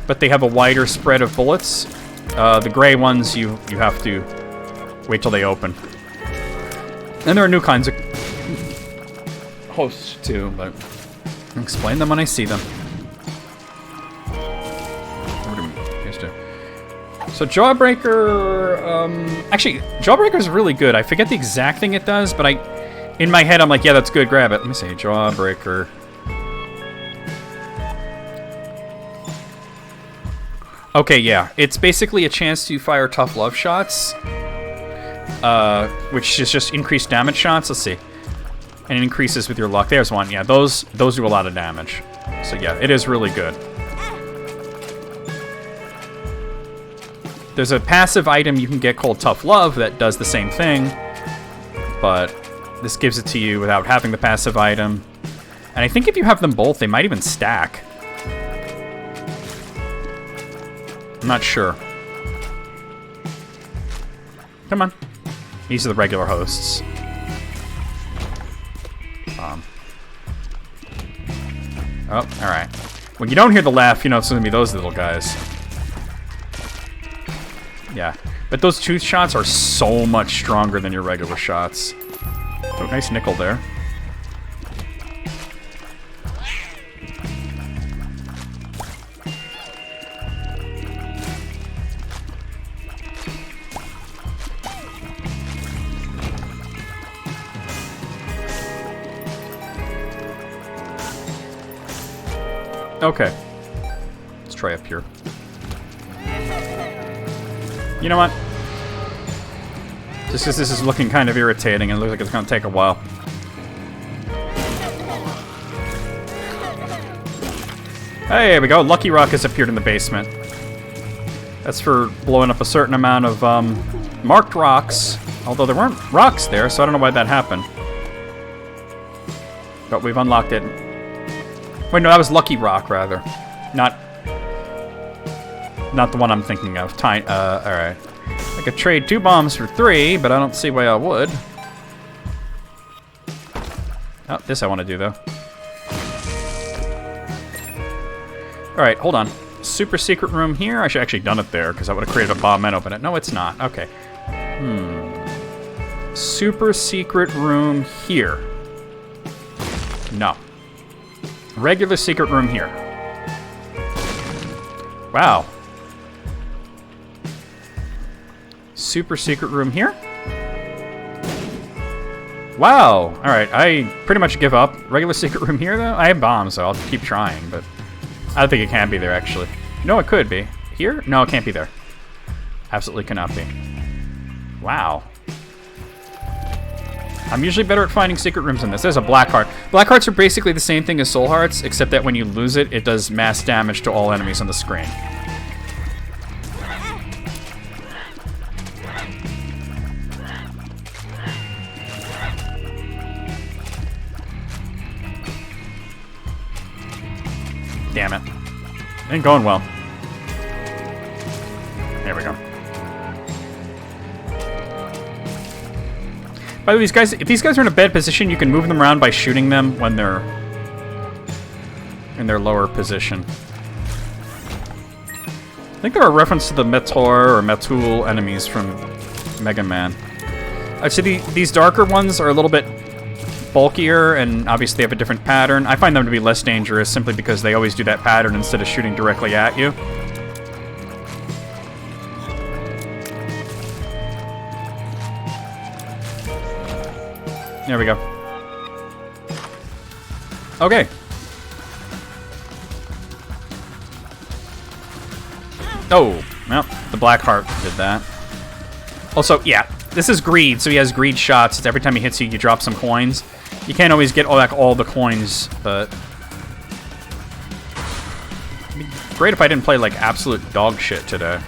but they have a wider spread of bullets. The gray ones you have to wait till they open. And there are new kinds of hosts too, but I'll explain them when I see them. So Jawbreaker, actually, Jawbreaker is really good. I forget the exact thing it does, but in my head, I'm like, yeah, that's good, grab it. Let me see, Jawbreaker. Okay, yeah, it's basically a chance to fire tough love shots, which is just increased damage shots. Let's see. And it increases with your luck. There's one, yeah, those do a lot of damage. So yeah, it is really good. There's a passive item you can get called Tough Love that does the same thing, but this gives it to you without having the passive item. And I think if you have them both, they might even stack. I'm not sure. Come on. These are the regular hosts. Oh, alright. When you don't hear the laugh, you know it's going to be those little guys. Yeah. But those tooth shots are so much stronger than your regular shots. Oh, nice nickel there. Okay. Let's try up here. You know what? Just because this is looking kind of irritating and it looks like it's going to take a while. Hey, there we go. Lucky Rock has appeared in the basement. That's for blowing up a certain amount of marked rocks. Although there weren't rocks there, so I don't know why that happened. But we've unlocked it. Wait, no, that was Lucky Rock, rather. Not the one I'm thinking of. Alright. I could trade 2 bombs for 3, but I don't see why I would. Oh, this I want to do, though. Alright, hold on. Super secret room here? I should actually done it there, because I would have created a bomb and opened it. No, it's not. Okay. Super secret room here. No. Regular secret room here. Wow. Super secret room here? Wow. Alright, I pretty much give up. Regular secret room here, though? I have bombs, so I'll keep trying, but I don't think it can be there, actually. No, it could be. Here? No, it can't be there. Absolutely cannot be. Wow. I'm usually better at finding secret rooms than this. There's a black heart. Black hearts are basically the same thing as soul hearts, except that when you lose it, it does mass damage to all enemies on the screen. Damn it. Ain't going well. There we go. By the way, if these guys are in a bad position, you can move them around by shooting them when they're in their lower position. I think they're a reference to the Metor or Metul enemies from Mega Man. Actually, these darker ones are a little bit bulkier and obviously have a different pattern. I find them to be less dangerous simply because they always do that pattern instead of shooting directly at you. There we go. Okay. Oh, well, the black heart did that. Also, yeah, this is greed, so he has greed shots. It's every time he hits you, you drop some coins. You can't always get all the coins, but it'd be great if I didn't play like absolute dog shit today.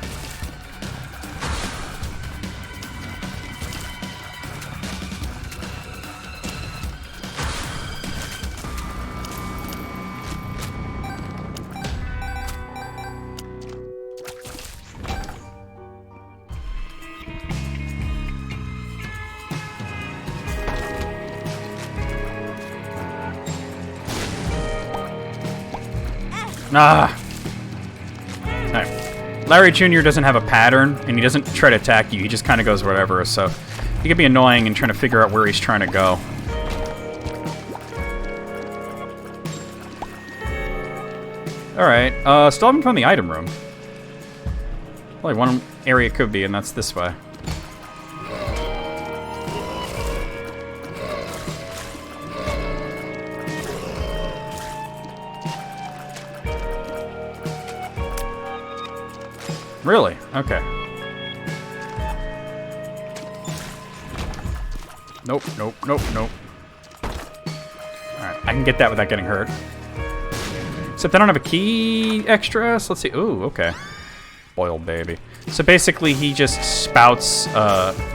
Ah! Alright. Larry Jr. doesn't have a pattern, and he doesn't try to attack you. He just kind of goes wherever, so he can be annoying and trying to figure out where he's trying to go. Alright, still haven't found the item room. Only one area it could be, and that's this way. Really? Okay. Nope, nope, nope, nope. Alright, I can get that without getting hurt. Except I don't have a key extra, so let's see. Ooh, okay. Boiled baby. So basically, he just spouts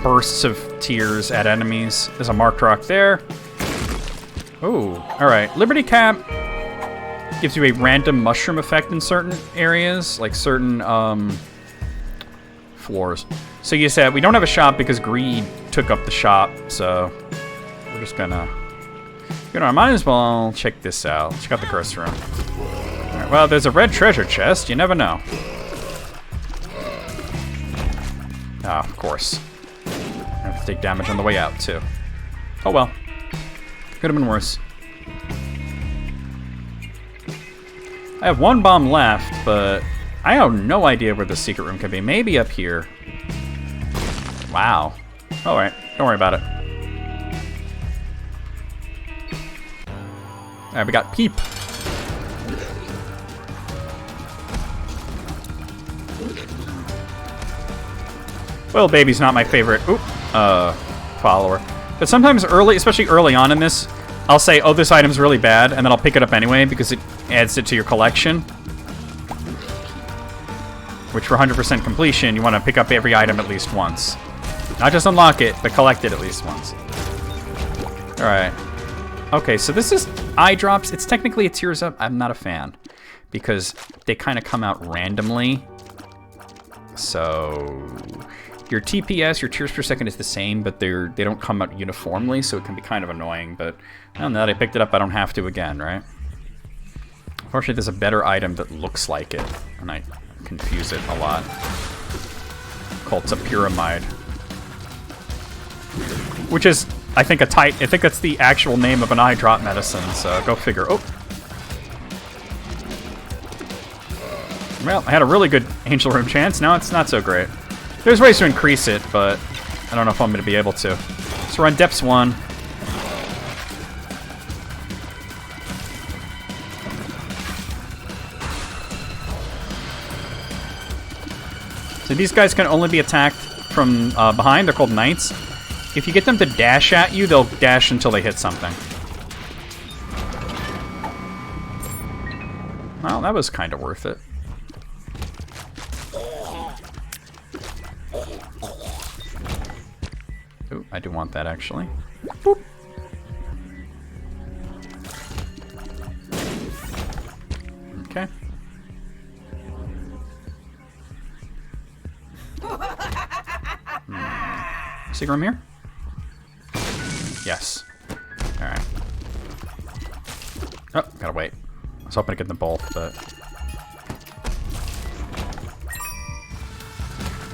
bursts of tears at enemies. There's a marked rock there. Ooh, alright. Liberty Cap gives you a random mushroom effect in certain areas, like certain floors. So you said we don't have a shop because greed took up the shop, so we're just gonna, you know, I might as well check this out. Check out the curse room. Alright, well, there's a red treasure chest. You never know. Ah, of course. I have to take damage on the way out too. Oh well. Could have been worse. I have one bomb left, but I have no idea where the secret room could be. Maybe up here. Wow. Alright, don't worry about it. Alright, we got Peep. Well, baby's not my favorite follower. But sometimes early, especially early on in this, I'll say, oh, this item's really bad, and then I'll pick it up anyway because it adds it to your collection. Which for 100% completion, you want to pick up every item at least once. Not just unlock it, but collect it at least once. Alright. Okay, so this is eye drops. It's technically a Tears Up. I'm not a fan. Because they kind of come out randomly. So Your TPS, your tears per second is the same, but they don't come out uniformly, so it can be kind of annoying. But well, now that I picked it up, I don't have to again, right? Unfortunately, there's a better item that looks like it, and I confuse it a lot. Called Pyramide, which is, I think, I think that's the actual name of an eye drop medicine. So go figure. Oh. Well, I had a really good Angel Room chance. Now it's not so great. There's ways to increase it, but I don't know if I'm going to be able to. So we're on Depths 1. So these guys can only be attacked from behind. They're called Knights. If you get them to dash at you, they'll dash until they hit something. Well, that was kind of worth it. Ooh, I do want that, actually. Boop. Okay. Secret room here? Yes. Alright. Oh, gotta wait. I was hoping to get them both, but...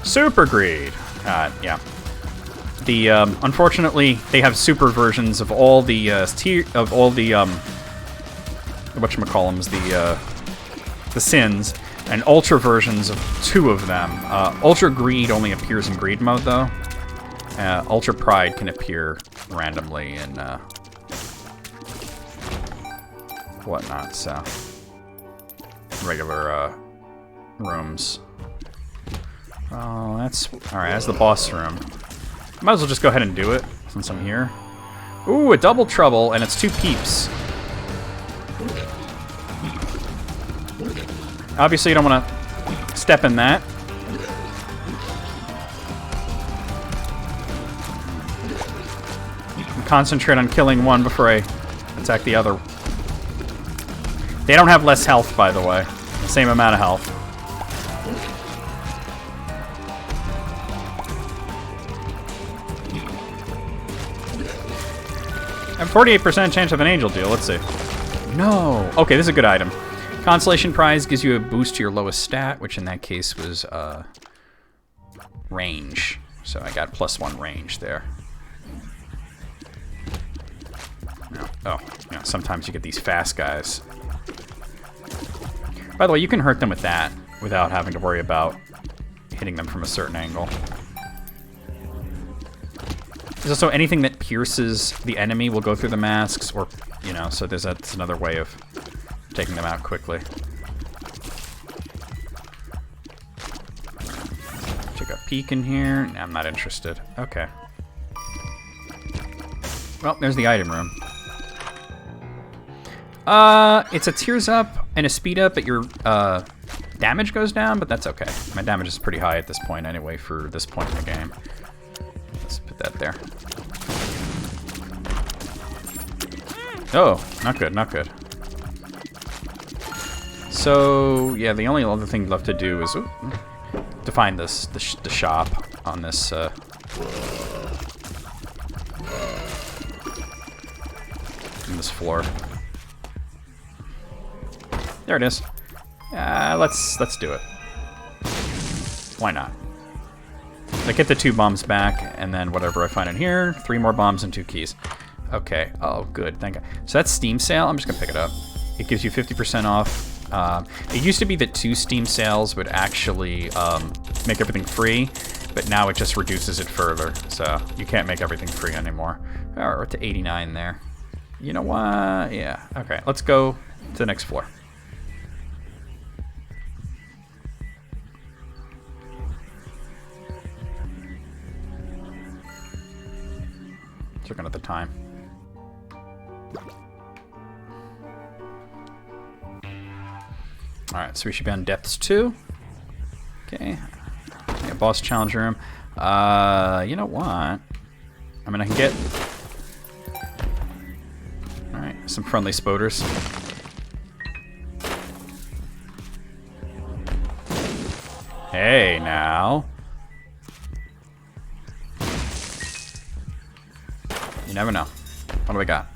Super Greed! Yeah. The, unfortunately, they have super versions of all the, whatchamacallums, the sins, and ultra versions of 2 of them. Ultra Greed only appears in Greed mode, though. Ultra Pride can appear randomly in, whatnot, so... regular, rooms. Oh, that's... Alright, that's the boss room. Might as well just go ahead and do it, since I'm here. Ooh, a double trouble, and it's 2 peeps. Obviously, you don't want to step in that. Concentrate on killing one before I attack the other. They don't have less health, by the way. The same amount of health. I have 48% chance of an angel deal. Let's see. No. Okay, this is a good item. Consolation Prize gives you a boost to your lowest stat, which in that case was range. So I got +1 range there. No. Oh, yeah, sometimes you get these fast guys. By the way, you can hurt them with that without having to worry about hitting them from a certain angle. There's also anything that pierces the enemy will go through the masks, or, you know, so that's another way of taking them out quickly. Take a peek in here. Nah, I'm not interested. Okay. Well, there's the item room. It's a tears up and a speed up, but your damage goes down, but that's okay. My damage is pretty high at this point anyway for this point in the game. Let's put that there. Oh, not good, not good. So, yeah, the only other thing left to do is to find the shop on this, on this floor. There it is. Let's do it. Why not? I get the 2 bombs back, and then whatever I find in here, 3 more bombs and 2 keys. Okay. Oh, good. Thank God. So that's Steam Sale. I'm just gonna pick it up. It gives you 50% off. It used to be that 2 Steam sales would actually make everything free, but now it just reduces it further. So you can't make everything free anymore. All right, we're to 89 there. You know what? Yeah. Okay. Let's go to the next floor. Looking at the time. Alright, so we should be on Depths 2. Okay. Yeah, boss challenge room. You know what? I mean, I can get... Alright, some friendly spoders. Hey, now. You never know. What do we got?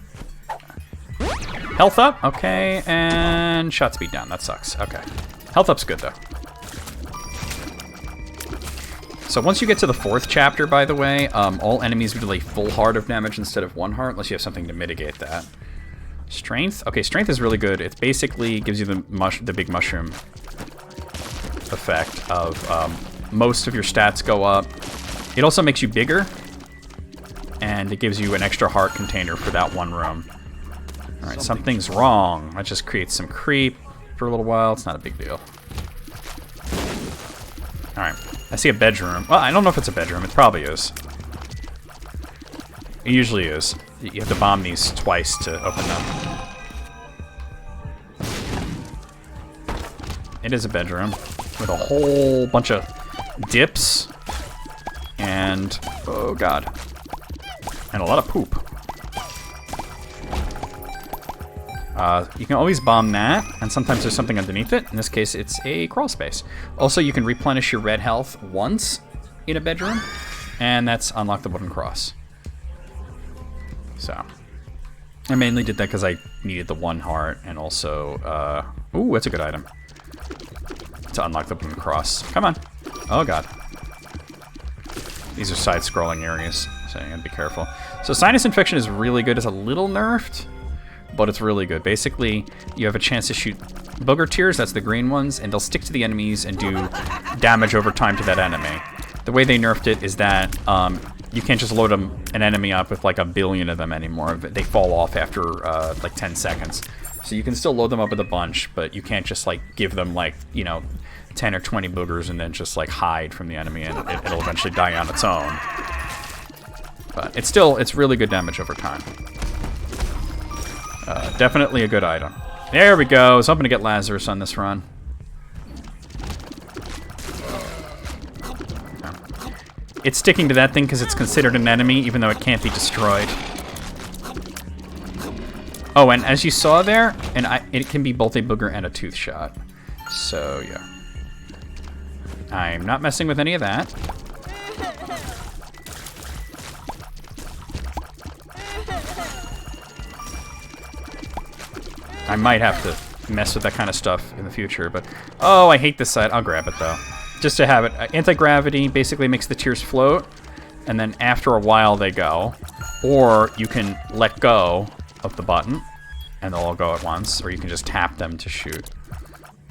Health up, okay, and shot speed down. That sucks. Okay. Health up's good, though. So once you get to the 4th chapter, by the way, all enemies will do a full heart of damage instead of 1 heart, unless you have something to mitigate that. Strength? Okay, strength is really good. It basically gives you the big mushroom effect of most of your stats go up. It also makes you bigger, and it gives you an extra heart container for that one room. Alright, something's wrong. That just creates some creep for a little while. It's not a big deal. Alright, I see a bedroom. Well, I don't know if it's a bedroom. It probably is. It usually is. You have to bomb these twice to open them. It is a bedroom with a whole bunch of dips and, oh god, and a lot of poop. You can always bomb that, and sometimes there's something underneath it. In this case, it's a crawl space. Also, you can replenish your red health once in a bedroom, and that's unlock the wooden cross. So, I mainly did that because I needed the 1 heart, and also, ooh, that's a good item. To unlock the wooden cross. Come on. Oh god. These are side-scrolling areas, so you gotta be careful. So sinus infection is really good. It's a little nerfed, but it's really good. Basically, you have a chance to shoot booger tears, that's the green ones, and they'll stick to the enemies and do damage over time to that enemy. The way they nerfed it is that you can't just load an enemy up with like a billion of them anymore. They fall off after like 10 seconds. So you can still load them up with a bunch, but you can't just like give them like, you know, 10 or 20 boogers and then just like hide from the enemy, and it'll eventually die on its own. But it's really good damage over time. Definitely a good item. There we go. I was hoping to get Lazarus on this run. It's sticking to that thing because it's considered an enemy, even though it can't be destroyed. Oh, and as you saw there, it can be both a booger and a tooth shot. So, yeah. I'm not messing with any of that. I might have to mess with that kind of stuff in the future, but... Oh, I hate this side. I'll grab it, though. Just to have it. Anti-gravity basically makes the tears float, and then after a while they go. Or you can let go of the button, and they'll all go at once, or you can just tap them to shoot.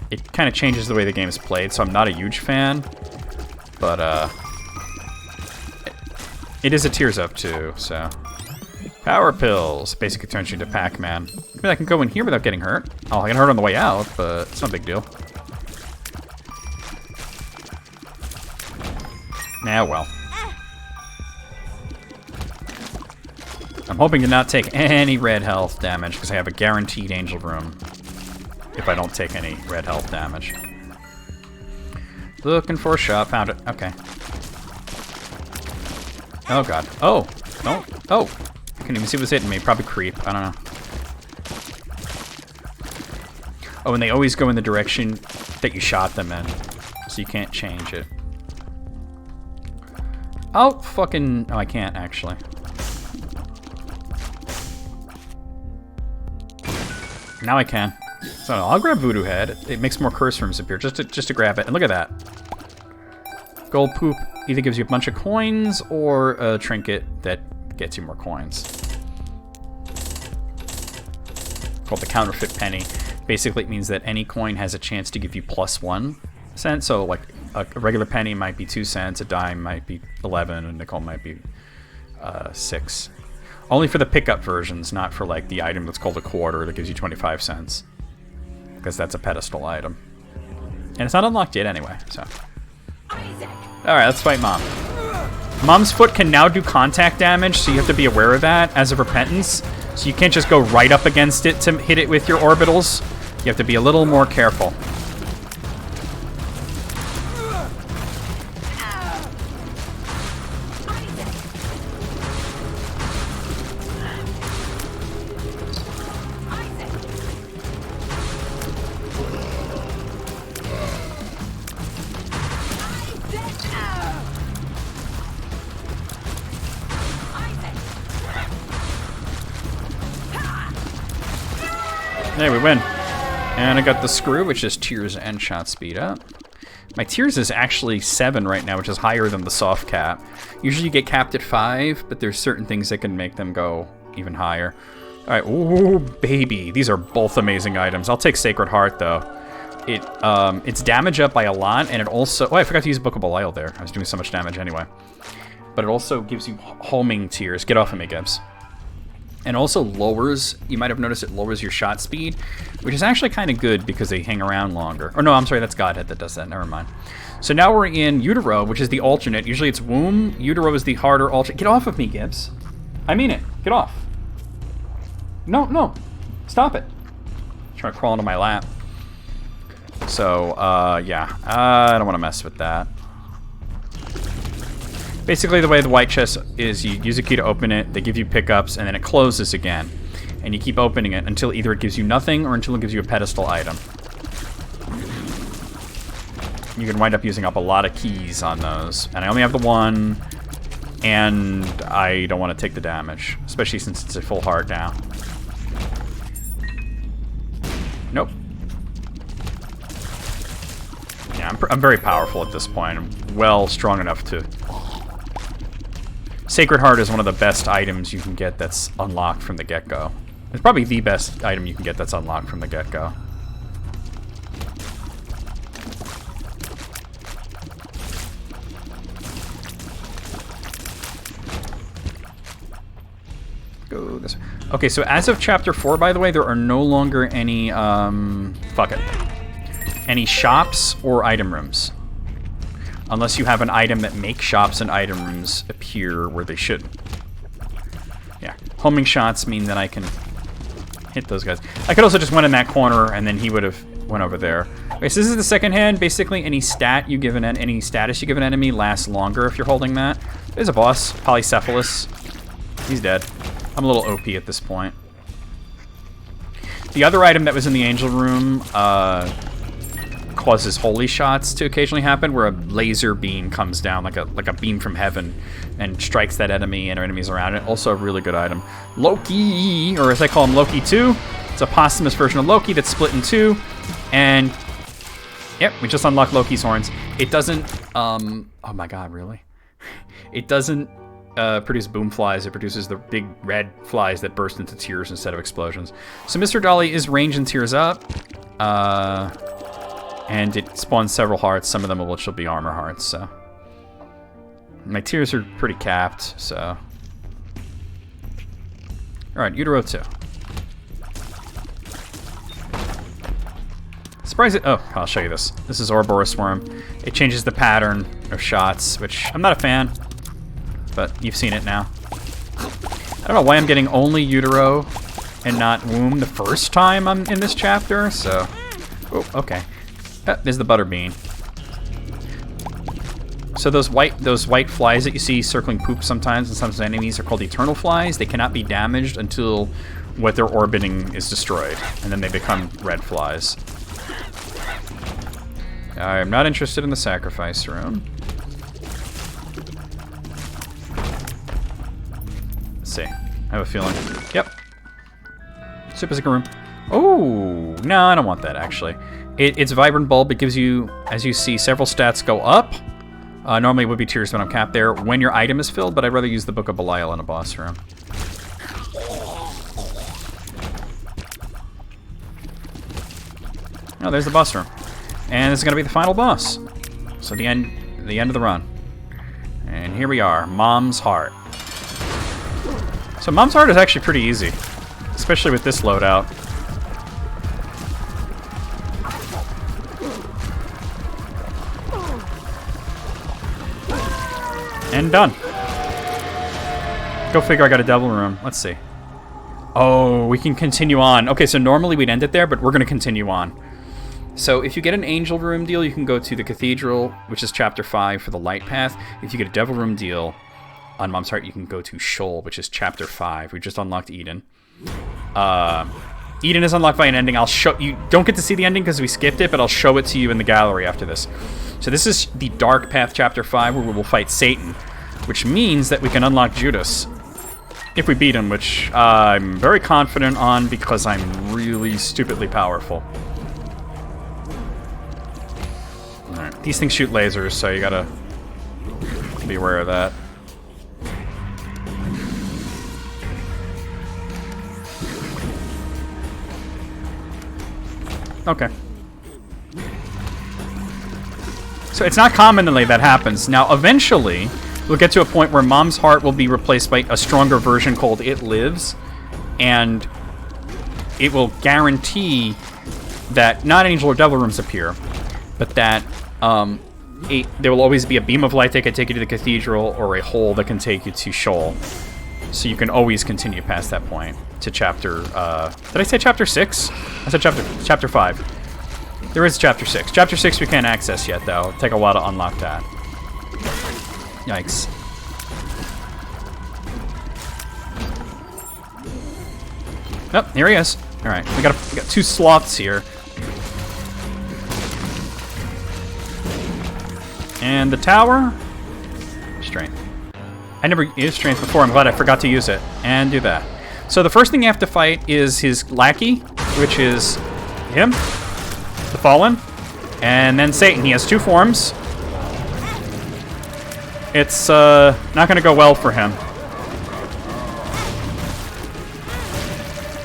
It kind of changes the way the game's played, so I'm not a huge fan, but it is a tears up too, so. Power pills basically turns you into Pac-Man. I mean, I can go in here without getting hurt. Oh, I get hurt on the way out, but it's no big deal. Nah, well. I'm hoping to not take any red health damage, because I have a guaranteed angel room if I don't take any red health damage. Looking for a shot. Found it. Okay. Oh, God. Oh. Don't. Oh. I couldn't even see what was hitting me. Probably creep. I don't know. Oh, and they always go in the direction that you shot them in, so you can't change it. Oh, fucking... Oh, I can't, actually. Now I can. So I'll grab Voodoo Head. It makes more curse rooms appear, just to grab it. And look at that. Gold poop either gives you a bunch of coins or a trinket that gets you more coins. Called the counterfeit penny. Basically, it means that any coin has a chance to give you +1 cent. So like a regular penny might be 2 cents, a dime might be 11, and a nickel might be 6. Only for the pickup versions, not for like the item that's called a quarter that gives you 25 cents. Because that's a pedestal item. And it's not unlocked yet anyway, so. Alright, let's fight Mom. Mom's foot can now do contact damage, so you have to be aware of that as a repentance. So you can't just go right up against it to hit it with your orbitals. You have to be a little more careful. There, we win. And I got the screw, which is tears and shot speed up. My tears is actually 7 right now, which is higher than the soft cap. Usually you get capped at 5, but there's certain things that can make them go even higher. Alright, ooh, baby. These are both amazing items. I'll take Sacred Heart, though. It's damage up by a lot, and it also... Oh, I forgot to use Book of Belial there. I was doing so much damage anyway. But it also gives you homing tears. Get off of me, Gibbs. And also lowers... You might have noticed it lowers your shot speed, which is actually kind of good because they hang around longer. Or no, I'm sorry, that's Godhead that does that. Never mind. So now we're in Utero, which is the alternate. Usually it's Womb. Utero is the harder alternate. Get off of me, Gibbs. I mean it. Get off. No. Stop it. Trying to crawl into my lap. So, yeah. I don't want to mess with that. Basically, the way the white chest is, you use a key to open it, they give you pickups, and then it closes again. And you keep opening it until either it gives you nothing or until it gives you a pedestal item. You can wind up using up a lot of keys on those. And I only have the one, and I don't want to take the damage, especially since it's a full heart now. Nope. Yeah, I'm very powerful at this point. I'm well strong enough to... Sacred Heart is one of the best items you can get that's unlocked from the get-go. It's probably the best item you can get that's unlocked from the get-go. Go this way. Okay, so as of Chapter 4, by the way, there are no longer any, any shops or item rooms. Unless you have an item that makes shops and item rooms appear where they shouldn't. Yeah, homing shots mean that I can hit those guys. I could also just went in that corner and then he would have went over there. Okay, so this is the second hand. Basically, any status you give an enemy lasts longer if you're holding that. There's a boss, Polycephalus. He's dead. I'm a little OP at this point. The other item that was in the angel room causes holy shots to occasionally happen, where a laser beam comes down like a beam from heaven and strikes that enemy and enemies around it. Also a really good item. Loki, or as I call him, Loki 2. It's a posthumous version of Loki that's split in 2. And yep, we just unlocked Loki's horns. It doesn't oh my god, really? It doesn't produce boom flies. It produces the big red flies that burst into tears instead of explosions. So Mr. Dolly is range and tears up. And it spawns several hearts, some of them which will be armor hearts, so. My tears are pretty capped, so. Alright, Utero 2. Surprise it. Oh, I'll show you this. This is Ouroboros Worm. It changes the pattern of shots, which I'm not a fan, but you've seen it now. I don't know why I'm getting only Utero and not Womb the first time I'm in this chapter, so. Oh, okay. There's the Butterbean. So those white flies that you see circling poop sometimes, and sometimes enemies, are called eternal flies. They cannot be damaged until what they're orbiting is destroyed, and then they become red flies. I'm not interested in the sacrifice room. Let's see. I have a feeling. Yep. Super Secret room. Oh, no, I don't want that, actually. It's Vibrant Bulb. It gives you, as you see, several stats go up. Normally it would be tears when I'm capped there when your item is filled, but I'd rather use the Book of Belial in a boss room. Oh, there's the boss room. And this is going to be the final boss. So the end of the run. And here we are, Mom's Heart. So Mom's Heart is actually pretty easy, especially with this loadout. And done. Go figure, I got a devil room. Let's see. Oh, we can continue on. Okay, so normally we'd end it there, but we're going to continue on. So if you get an angel room deal, you can go to the cathedral, which is chapter 5 for the light path. If you get a devil room deal on Mom's Heart, you can go to Sheol, which is chapter 5. We just unlocked Eden. Eden is unlocked by an ending. I'll show you. Don't get to see the ending because we skipped it, but I'll show it to you in the gallery after this. So this is the Dark Path chapter 5, where we will fight Satan, which means that we can unlock Judas. If we beat him, which I'm very confident on because I'm really stupidly powerful. Alright, these things shoot lasers, so you gotta be aware of that. Okay. So it's not commonly that happens. Now, eventually, we'll get to a point where Mom's Heart will be replaced by a stronger version called It Lives, and it will guarantee that not angel or devil rooms appear, but that there will always be a beam of light that can take you to the cathedral or a hole that can take you to Sheol. So you can always continue past that point to chapter... did I say chapter 6? I said chapter 5. There is chapter 6. Chapter 6 we can't access yet, though. It'll take a while to unlock that. Yikes. Oh, here he is. Alright, we got 2 sloths here. And the tower? Strength. I never used strength before. I'm glad I forgot to use it. And do that. So the first thing you have to fight is his lackey, which is him, the Fallen, and then Satan. He has 2 forms. It's not going to go well for him.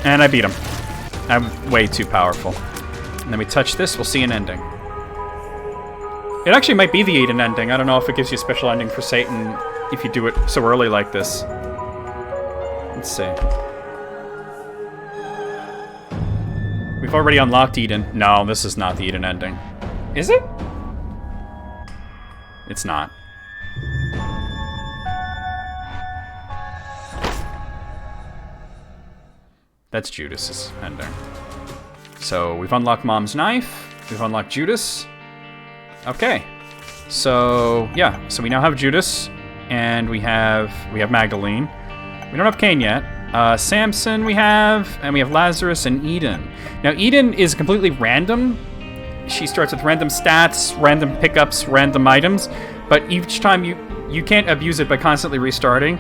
And I beat him. I'm way too powerful. And then we touch this, we'll see an ending. It actually might be the Eden ending. I don't know if it gives you a special ending for Satan if you do it so early like this. Let's see. We've already unlocked Eden. No, this is not the Eden ending. Is it? It's not. That's Judas's ending. So we've unlocked Mom's knife. We've unlocked Judas. Okay. So yeah. So we now have Judas, and we have Magdalene. We don't have Cain yet. Samson we have, and we have Lazarus and Eden. Now Eden is completely random. She starts with random stats, random pickups, random items, but each time you can't abuse it by constantly restarting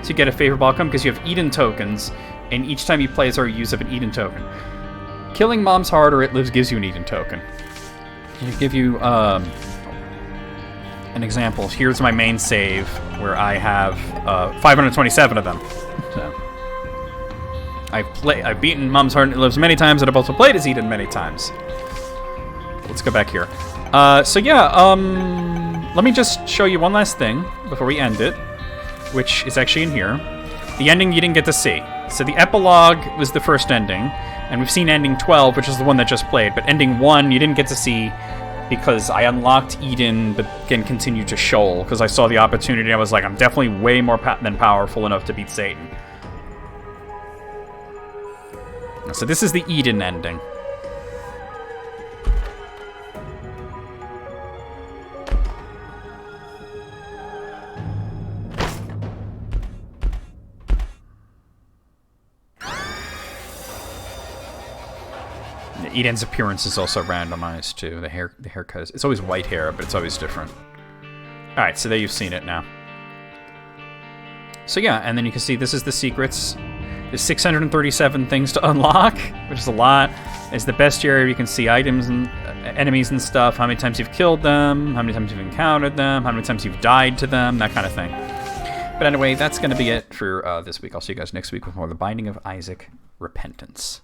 to get a favorable outcome because you have Eden tokens, and each time you play as her, you use up an Eden token. Killing Mom's Heart or It Lives gives you an Eden token. I'll give you an example. Here's my main save where I have 527 of them. So I've beaten Mom's Heart and It Lives many times, and I've also played as Eden many times. Let's go back here. So yeah, let me just show you one last thing before we end it, which is actually in here. The ending you didn't get to see. So the epilogue was the first ending, and we've seen ending 12, which is the one that just played, but ending 1 you didn't get to see because I unlocked Eden, but then continued to Sheol, because I saw the opportunity. I was like, I'm definitely way more than powerful enough to beat Satan. So this is the Eden ending. Eden's appearance is also randomized too. The haircut is, it's always white hair, but it's always different. Alright, so there you've seen it now. So yeah, and then you can see this is the secrets. There's 637 things to unlock, which is a lot. It's the bestiary. You can see items and enemies and stuff, how many times you've killed them, how many times you've encountered them, how many times you've died to them, that kind of thing. But anyway, that's going to be it for this week. I'll see you guys next week with more of The Binding of Isaac: Repentance.